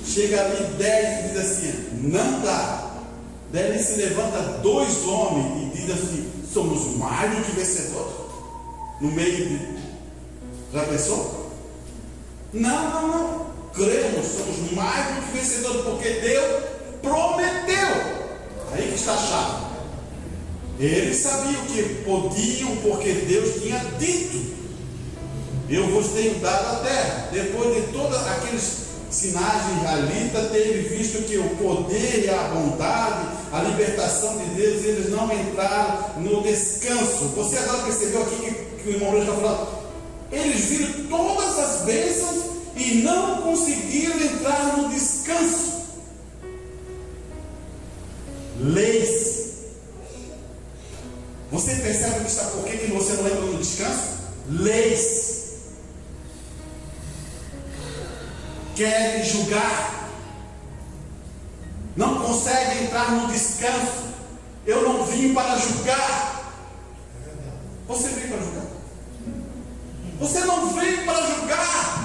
Speaker 1: Chega ali 10 e diz assim: não dá. Daí se levanta 2 homens e diz assim: somos mais do que vencedores. No meio de. Já pensou? Não. Cremos, somos mais do que vencedores, porque Deus prometeu. Aí que está a chave. Eles sabiam que podiam, porque Deus tinha dito: eu vos tenho dado a terra. Depois de todos aqueles sinais de israelita, teve visto que o poder e a bondade, a libertação de Deus, eles não entraram no descanso. Você agora percebeu aqui que o irmão Branco está falando? Eles viram todas as bênçãos e não conseguiram entrar no descanso. Leis. Você percebe que está por que você não entra no descanso? Leis. Querem julgar, não conseguem entrar no descanso. Eu não vim para julgar. Você veio para julgar? Você não veio para julgar.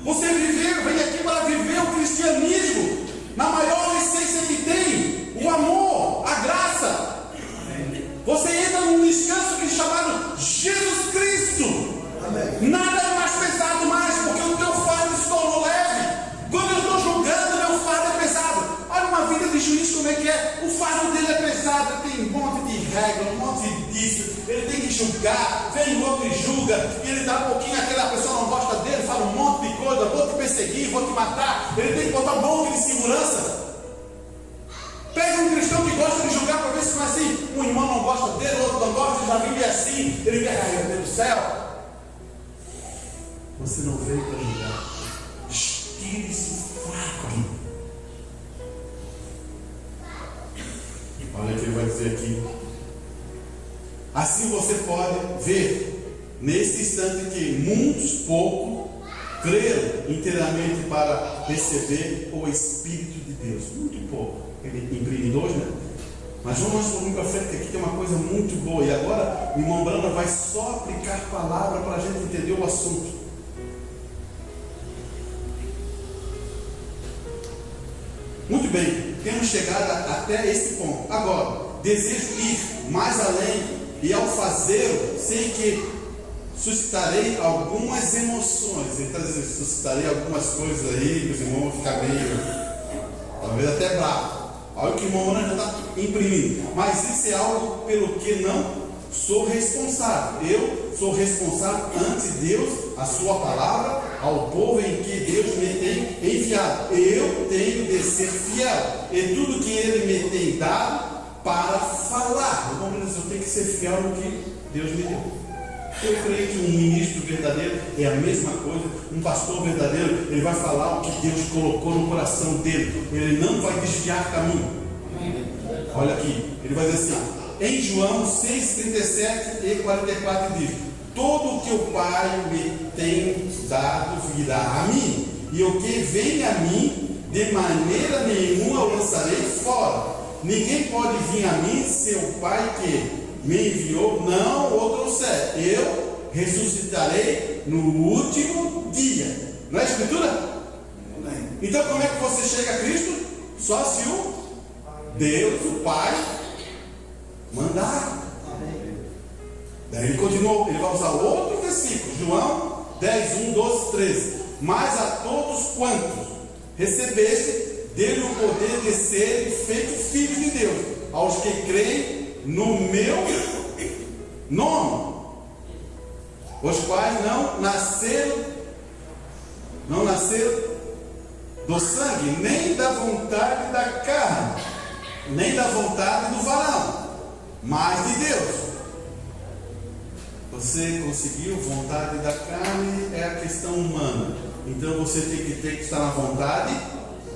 Speaker 1: Você vem aqui para viver o cristianismo na maior essência que tem: o amor, a graça. Você entra num descanso que é chamado Jesus Cristo. Amém. Nada é mais pesado mais, porque o teu fardo se tornou leve. Quando eu estou julgando, meu fardo é pesado. Olha uma vida de juiz como é que é. O fardo dele é pesado, ele tem um monte de regra, um monte disso. Ele tem que julgar, vem o outro e julga, e ele dá um pouquinho, aquela pessoa não gosta dele, fala um monte de coisa: vou te perseguir, vou te matar. Ele tem que botar um monte de segurança. Pega um cristão que gosta de julgar para ver se não é assim. Um irmão não gosta dele, o outro não gosta, ele já vive assim. Ele vem: ai meu Deus do céu. Você não veio para julgar. Tire esse fardo. Olha o que ele vai dizer aqui. Assim você pode ver nesse instante que muitos poucos creram inteiramente para receber o Espírito de Deus. Muito pouco. Ele imprime 2, né? Mas vamos mais um pouquinho para frente, que aqui tem uma coisa muito boa. E agora o irmão Branda vai só aplicar palavra para a gente entender o assunto. Muito bem, temos chegado até esse ponto. Agora, desejo ir mais além, e ao fazê-lo, sei que suscitarei algumas emoções. Ele está dizendo: suscitarei algumas coisas aí, que os irmãos vão ficar meio, talvez até bravo. Olha o que o irmão já está imprimindo. Mas isso é algo pelo que não sou responsável. Eu sou responsável ante Deus, a sua palavra, ao povo em que Deus me tem enviado. Eu tenho de ser fiel em tudo que Ele me tem dado para falar. Eu tenho que ser fiel no que Deus me deu. Eu creio que um ministro verdadeiro é a mesma coisa. Um pastor verdadeiro, ele vai falar o que Deus colocou no coração dele. Ele não vai desviar caminho. Olha aqui, ele vai dizer assim: em João 6:37 e 44 diz: todo o que o Pai me tem dado virá a mim, e o que vem a mim, de maneira nenhuma eu lançarei fora. Ninguém pode vir a mim se o Pai que me enviou não o trouxer. Eu ressuscitarei no último dia. Não é a Escritura? Então como é que você chega a Cristo? Só se o Deus, o Pai, mandar. Daí ele continuou, ele vai usar outro versículo, João 10, 1, 12, 13. Mas a todos quantos recebeste, dele o poder de serem feitos filhos de Deus, aos que creem no meu nome, os quais não nasceram do sangue, nem da vontade da carne, nem da vontade do varão, mas de Deus. Você conseguiu vontade da carne, é a questão humana. Então você tem que estar na vontade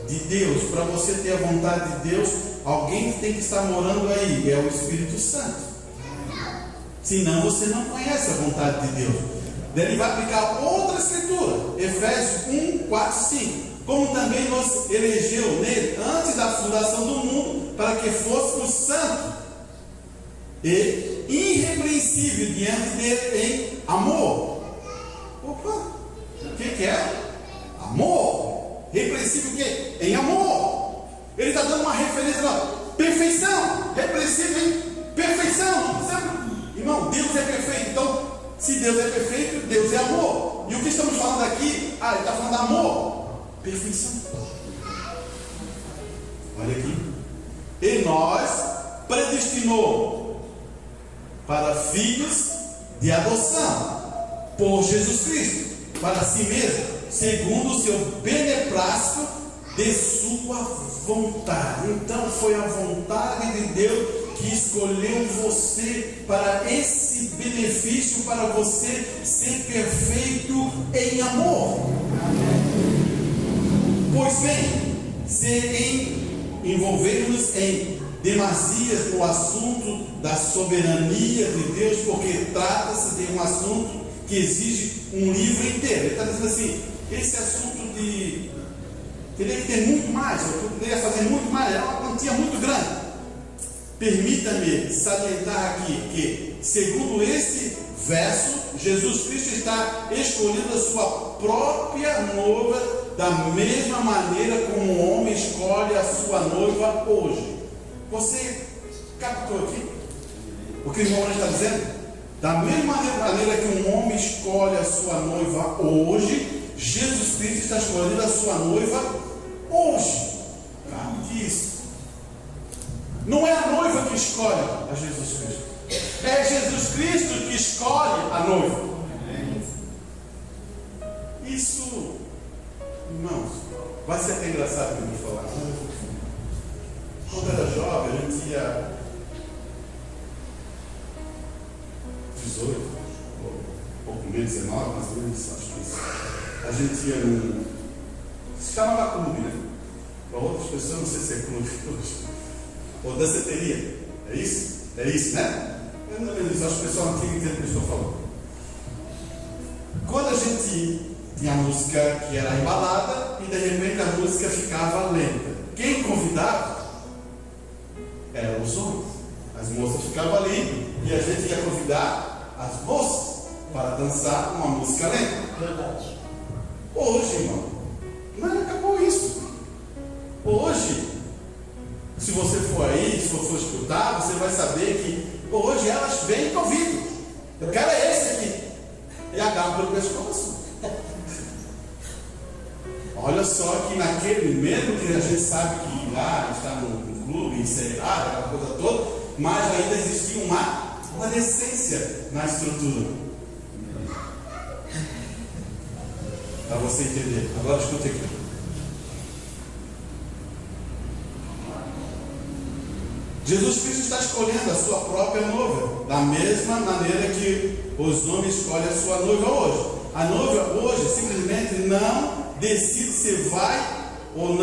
Speaker 1: de Deus. Para você ter a vontade de Deus, alguém tem que estar morando aí, é o Espírito Santo. Senão você não conhece a vontade de Deus. Daí ele vai aplicar outra escritura, Efésios 1, 4, 5. como também nos elegeu nele antes da fundação do mundo, para que fôssemos santos e irrepreensível diante dele em amor. Opa, o que é? Amor. Repreensível o quê? Em amor. Ele está dando uma referência lá. Perfeição. Repreensível em perfeição. Irmão, Deus é perfeito. Então, se Deus é perfeito, Deus é amor. E o que estamos falando aqui? Ele está falando de amor. Perfeição. Olha aqui. E nós predestinou para filhos de adoção por Jesus Cristo, para si mesmo, segundo o seu beneplácito de sua vontade. Então foi a vontade de Deus que escolheu você para esse benefício, para você ser perfeito em amor. Pois bem, se envolvermos em demasias no assunto da soberania de Deus, porque trata-se de um assunto que exige um livro inteiro. Ele está dizendo assim, esse assunto de teria que ter muito mais, eu poderia fazer muito mais, é uma quantia muito grande. Permita-me salientar aqui que, segundo este verso, Jesus Cristo está escolhendo a sua própria noiva da mesma maneira como um homem escolhe a sua noiva hoje. Você captou aqui o que o irmão está dizendo? Da mesma maneira que um homem escolhe a sua noiva hoje, Jesus Cristo está escolhendo a sua noiva hoje. Isso. Não é a noiva que escolhe a Jesus Cristo. É Jesus Cristo que escolhe a noiva. Isso, irmãos, vai ser até engraçado que eu vou falar. Quando era jovem, a gente ia 18, pouco menos, 19, mais ou menos, acho que isso. A gente ia num. Se chamava clube, né? Para outras pessoas, não sei se é clube hoje. Ou danceteria. É isso? É isso, né? Eu não lembro disso, acho que o pessoal antigo entende o que eu estou falando. Quando a gente tinha a música que era embalada e de repente a música ficava lenta, quem convidava eram os homens. As moças ficavam ali e a gente ia convidar as moças para dançar uma música lenta.
Speaker 2: Verdade.
Speaker 1: Hoje, irmão, não acabou isso. Hoje, se você for aí, se for escutar, você vai saber que hoje elas vêm com ouvido. Eu quero é esse aqui. E agarram pelo pescoço. Olha só que naquele, mesmo que a gente sabe que lá está no clube, sei lá, aquela coisa toda, mas ainda existia uma decência na estrutura. Para você entender. Agora escute aqui. Jesus Cristo está escolhendo a sua própria noiva, da mesma maneira que os homens escolhem a sua noiva hoje. A noiva hoje simplesmente não decide se vai ou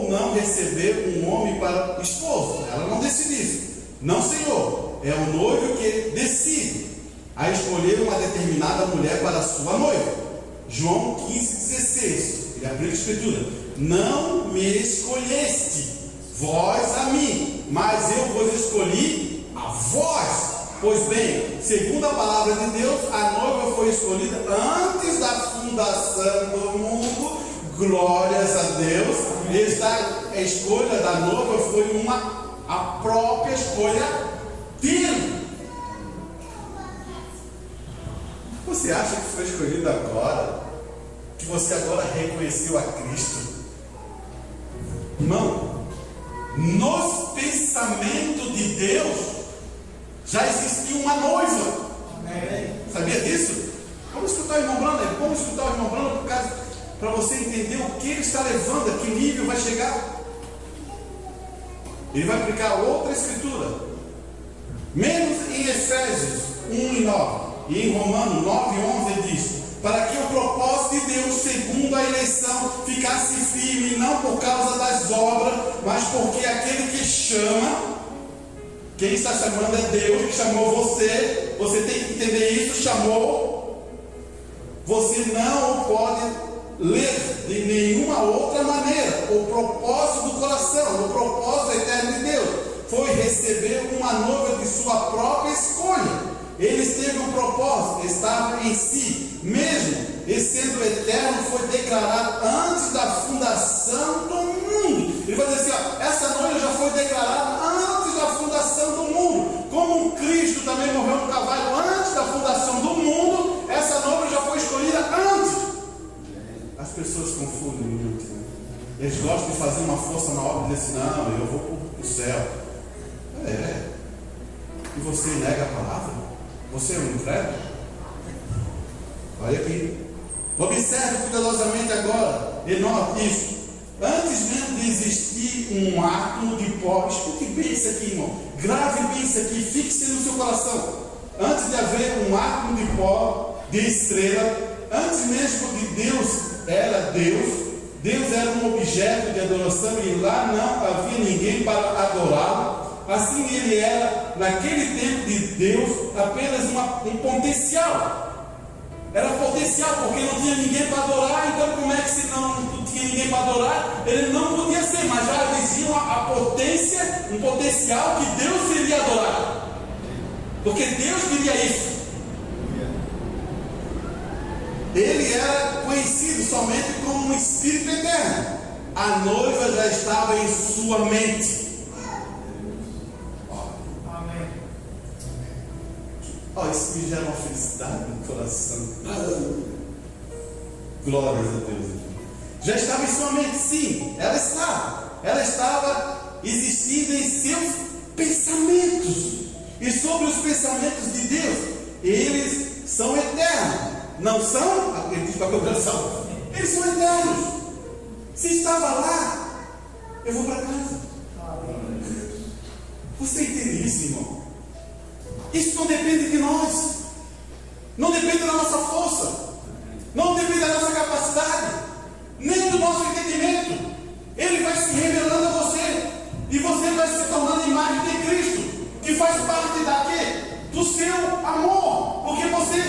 Speaker 1: não receber um homem para esposo. Ela não decide isso. Não, Senhor. É o noivo que decide a escolher uma determinada mulher para a sua noiva. João 15,16. Ele aplica a escritura. Não me escolheste vós a mim, mas eu vos escolhi a vós. Pois bem, segundo a palavra de Deus, a noiva foi escolhida antes da fundação do mundo. Glórias a Deus. Esta escolha da noiva foi a própria escolha dele. Você acha que foi escolhido agora? Que você agora reconheceu a Cristo? Irmão, nos pensamentos de Deus já existia uma noiva. Sabia disso? Vamos escutar o irmão Brando. Vamos escutar o irmão Brando para você entender o que ele está levando, a que nível vai chegar. Ele vai aplicar outra escritura, menos em Efésios 1:9 e em Romanos 9:11 ele diz: para que o propósito de Deus segundo a eleição ficasse firme, não por causa das obras, mas porque aquele que chama, quem está chamando é Deus que chamou você. Você tem que entender isso. Chamou. Você não pode ler de nenhuma outra maneira. O propósito do coração, o propósito eterno de Deus, foi receber uma noiva de sua própria escolha. Eles teve um propósito, estava em si mesmo, e sendo eterno, foi declarado antes da fundação do mundo. Ele vai dizer assim, ó, essa noiva já foi declarada antes da fundação do mundo. Como Cristo também morreu no cavalo antes da fundação do mundo, essa noiva já foi escolhida antes. As pessoas confundem muito, né? Eles gostam de fazer uma força na obra e dizem assim, não, eu vou para o céu. E você nega a palavra? Você é um incrédulo? Olha aqui. Observe cuidadosamente agora. E note isso. Antes mesmo de existir um átomo de pó, escute bem isso aqui, irmão. Grave bem isso aqui, fixe no seu coração. Antes de haver um átomo de pó, de estrela, antes mesmo de Deus era Deus, Deus era um objeto de adoração e lá não havia ninguém para adorá-lo. Assim ele era, naquele tempo de Deus, apenas um potencial. Era potencial, porque não tinha ninguém para adorar. Então como é que se não tinha ninguém para adorar? Ele não podia ser, mas já existia a potência, um potencial que Deus seria adorado. Porque Deus queria isso. Ele era conhecido somente como um espírito eterno. A noiva já estava em sua mente. Isso me gera uma felicidade no coração. Glórias a Deus. Já estava em sua mente, sim, ela estava. Ela estava existindo em seus pensamentos. E sobre os pensamentos de Deus, eles são eternos. Não são? Acredite com a coração. Eles são eternos. Se estava lá, eu vou para casa. Você entende isso, irmão? Isso não depende de nós, não depende da nossa força, não depende da nossa capacidade, nem do nosso entendimento. Ele vai se revelando a você, e você vai se tornando a imagem de Cristo, que faz parte do seu amor, porque você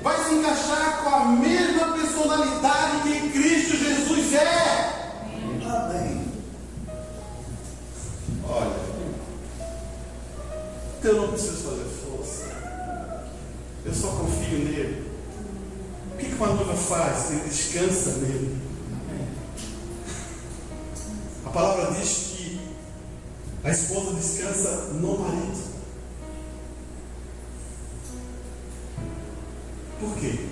Speaker 1: vai se encaixar com a mesma personalidade que Cristo Jesus é. Amém. Olha, eu não preciso fazer força, eu só confio nele. O que uma noiva faz? Ele descansa nele. A palavra diz que a esposa descansa no marido. Por quê?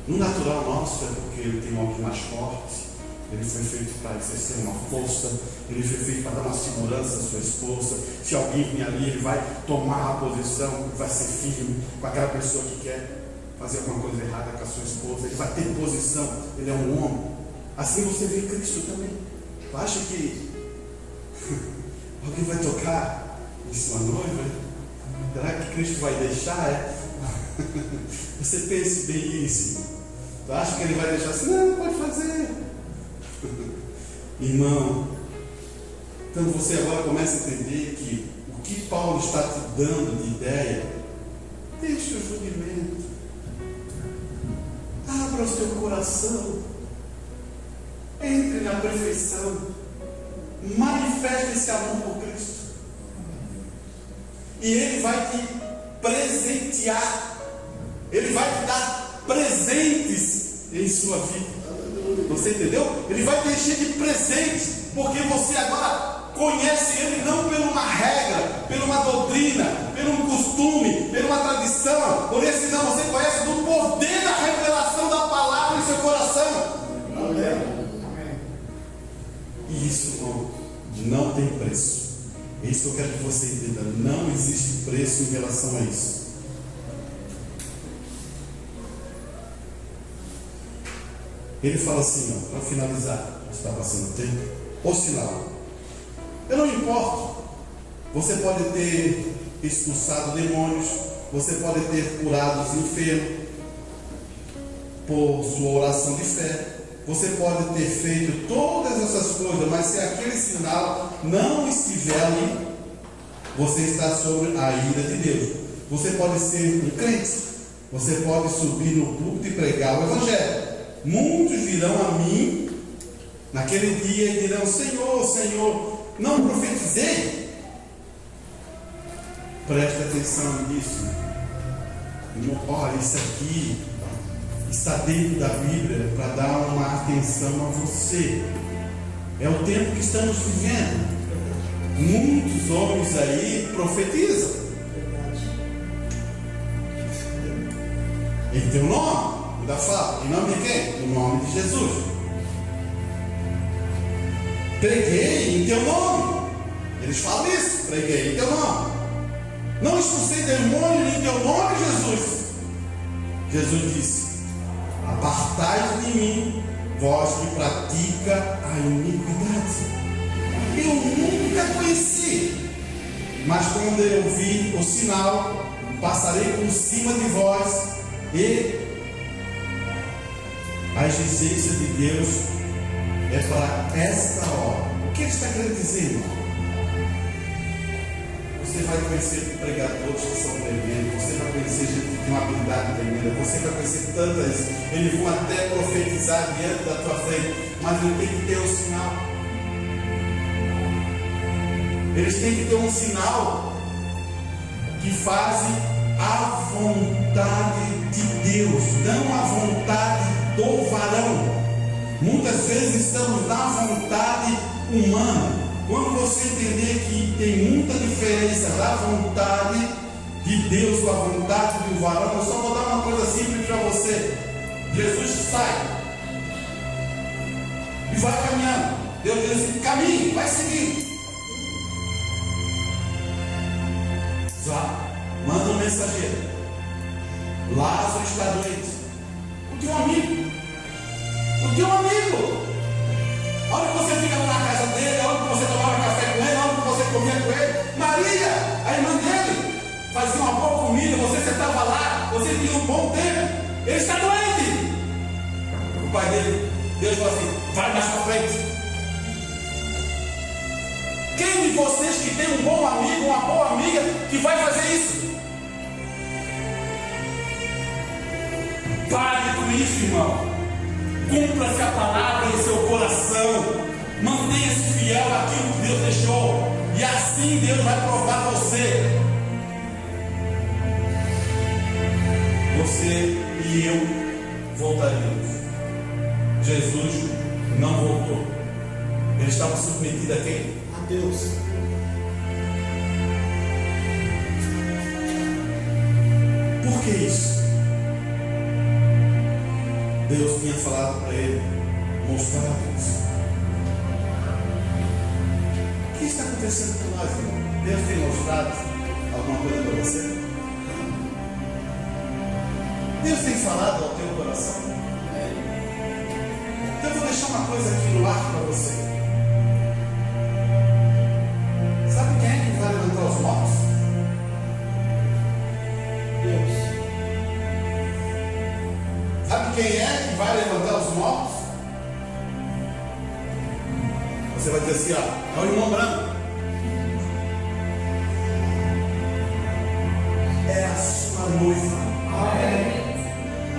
Speaker 1: No natural nosso é porque ele tem um homem mais forte. Ele foi feito para exercer uma força. Ele foi feito para dar uma segurança à sua esposa. Se alguém vir ali, ele vai tomar a posição, vai ser firme com aquela pessoa que quer fazer alguma coisa errada com a sua esposa. Ele vai ter posição. Ele é um homem. Assim você vê Cristo também. Tu acha que alguém vai tocar em sua noiva? Será que Cristo vai deixar? Você pense bem isso. Tu acha que ele vai deixar assim? Não, pode fazer. Irmão, então você agora começa a entender que o que Paulo está te dando de ideia, deixa o julgamento, abra o seu coração, entre na perfeição, manifeste esse amor por Cristo, e Ele vai te presentear, Ele vai te dar presentes em sua vida. Você entendeu? Ele vai te encher de presentes, porque você agora conhece Ele não por uma regra, por uma doutrina, por um costume, por uma tradição. Por isso não, você conhece do poder da revelação da palavra em seu coração. Amém. E isso, irmão, não tem preço. É isso que eu quero que você entenda. Não existe preço em relação a isso. Ele fala assim, para finalizar, está passando o tempo, o sinal. Eu não importo, você pode ter expulsado demônios, você pode ter curado os enfermos por sua oração de fé, você pode ter feito todas essas coisas, mas se aquele sinal não estiver ali, você está sobre a ira de Deus. Você pode ser um crente, você pode subir no púlpito e pregar o Evangelho, muitos virão a mim naquele dia e dirão: Senhor, Senhor, não profetizei? Preste atenção nisso. Olha, isso aqui está dentro da Bíblia para dar uma atenção a você. É o tempo que estamos vivendo. Muitos homens aí profetizam em teu nome. Ainda fala, em nome de quem? No nome de Jesus. Preguei em teu nome. Eles falam isso, preguei em teu nome. Não expulsei demônios em teu nome, Jesus. Jesus disse: apartai de mim, vós que pratica a iniquidade. Eu nunca conheci, mas quando eu vi o sinal, passarei por cima de vós, e a exigência de Deus é para esta hora. O que ele está querendo dizer, irmão? Você vai conhecer pregadores que são tremendos, você vai conhecer gente que tem uma habilidade tremenda, você vai conhecer tantas, eles vão até profetizar diante da tua frente, mas ele tem que ter um sinal. Eles têm que ter um sinal que fazem a vontade de Deus, não a vontade do varão. Muitas vezes estamos na vontade humana. Quando você entender que tem muita diferença da vontade de Deus com a vontade do varão, eu só vou dar uma coisa simples para você. Jesus sai e vai caminhando. Deus diz assim: caminhe, vai seguindo. Manda um mensageiro. Lázaro está doente. O teu amigo. O teu amigo. A hora que você ficava na casa dele, a hora que você tomava café com ele, a hora que você comia com ele, Maria, a irmã dele, fazia uma boa comida, você sentava lá, você tinha um bom tempo. Ele está doente. O pai dele, Deus falou assim: vai mais para frente. Quem de vocês que tem um bom amigo, uma boa amiga, que vai fazer isso? Pare com isso, irmão. Cumpra-se a palavra em seu coração. Mantenha-se fiel àquilo que Deus deixou. E assim Deus vai provar você. Você e eu voltaremos. Jesus não voltou. Ele estava submetido a quem? A Deus. Por que isso? Deus tinha falado para ele mostrar a Deus. O que está acontecendo com nós, irmão? Deus tem mostrado alguma coisa para você? Deus tem falado ao teu coração? Então eu vou deixar uma coisa aqui no ar para você. Sabe quem é que vai levantar os mortos? Deus. Sabe quem é que vai levantar os mortos? Você vai dizer assim: ó, é o irmão branco. É a sua noiva.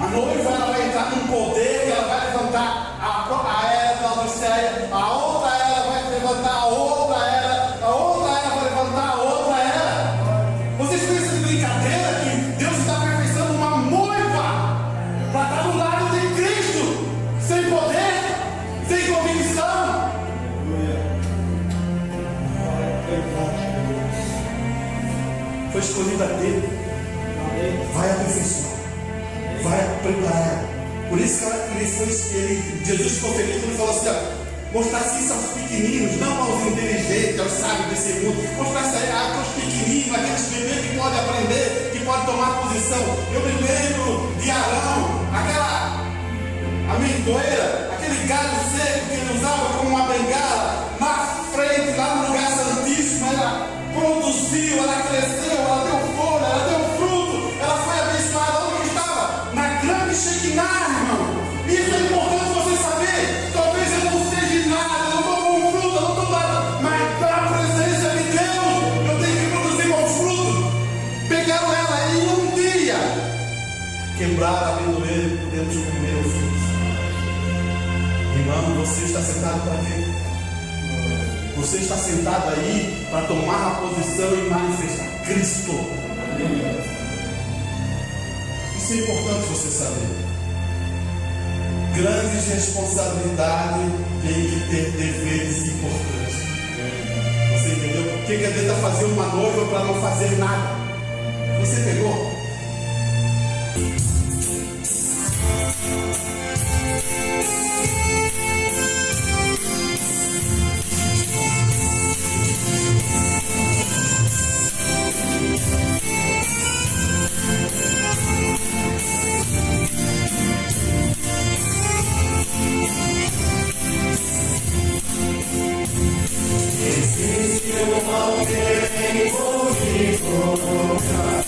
Speaker 1: A noiva, ela vai entrar num poder que ela vai levantar a era da Odisseia, a outra era vai levantar a outra era, a outra era vai levantar a outra era. Vocês pensam de brincadeira que Deus está aperfeiçoando uma noiva para estar do lado de Cristo, sem poder, sem convicção? Foi escolhida dele. Vai aperfeiçoar, vai preparar. Por isso que Jesus ficou feliz quando ele falou assim: ó, mostrar-se isso aos pequeninos, não aos inteligentes, aos sábios desse mundo. Mostrar-se aos pequeninos, aqueles bebês que podem aprender, que podem tomar posição. Eu me lembro de Arão, aquela amendoeira, aquele galho seco que ele usava como uma bengala, na frente, lá no lugar santíssimo. Ela produziu, ela cresceu, ela deu folha, ela deu fruto, ela foi abençoada. Onde estava? Na grande Shekinah, irmão. Isso é importante você saber. Talvez eu não seja nada, eu não estou com fruto, eu não estou nada, mas da presença de Deus eu tenho que produzir bom fruto. Pegaram ela em um dia, quebraram a amendoeira e podemos comer o fruto. irmão, você está sentado para quê? Você está sentado aí para tomar a posição e manifestar Cristo. Isso é importante você saber. Grandes responsabilidades têm que ter deveres importantes. Você entendeu? Por que adianta fazer uma noiva para não fazer nada? Você pegou?
Speaker 3: Existe alguém comigo,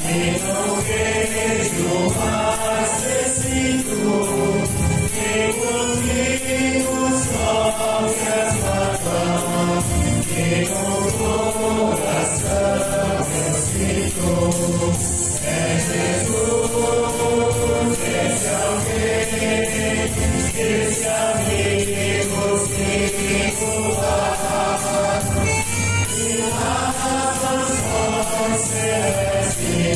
Speaker 3: e não vejo mais necessito, e comigo só que as matas, e no coração eu sinto. É Jesus, esse alguém, esse amigo que voar, e as nações celestes,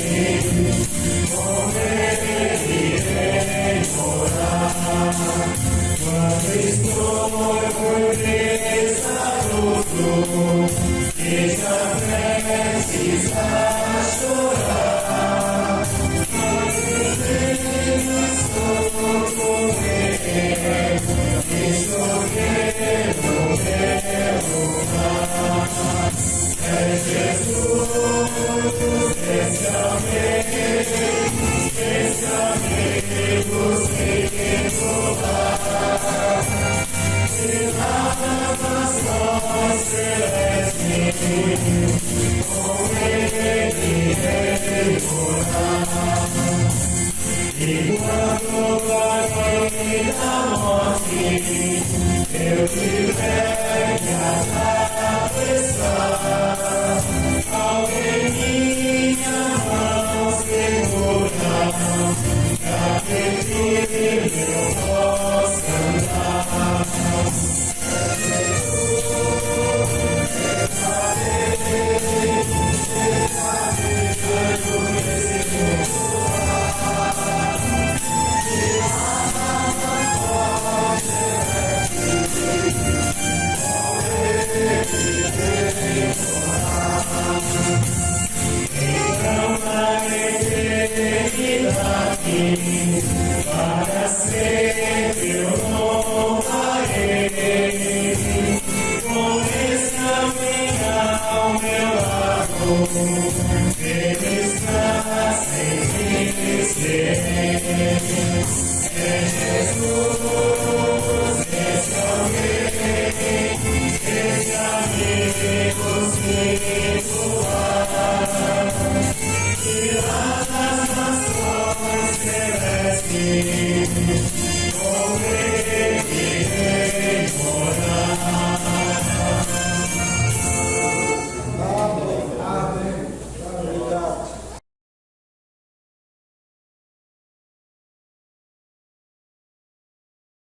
Speaker 3: com ele irei morar. Quando estou por essa luz, que já prestes a chorar, estou com ele, escolher no meu lugar. É Jesus, esse amigo que voar, e nas nações celestes, com ele irei morar. E quando cair da morte, eu tiver que atravessar, alguém minha mão segura, pra que firme eu possa andar. Então na eternidade, para sempre eu louvarei, com esse caminhar ao meu lado, ele está sempre serei. É Jesus, esse alguém.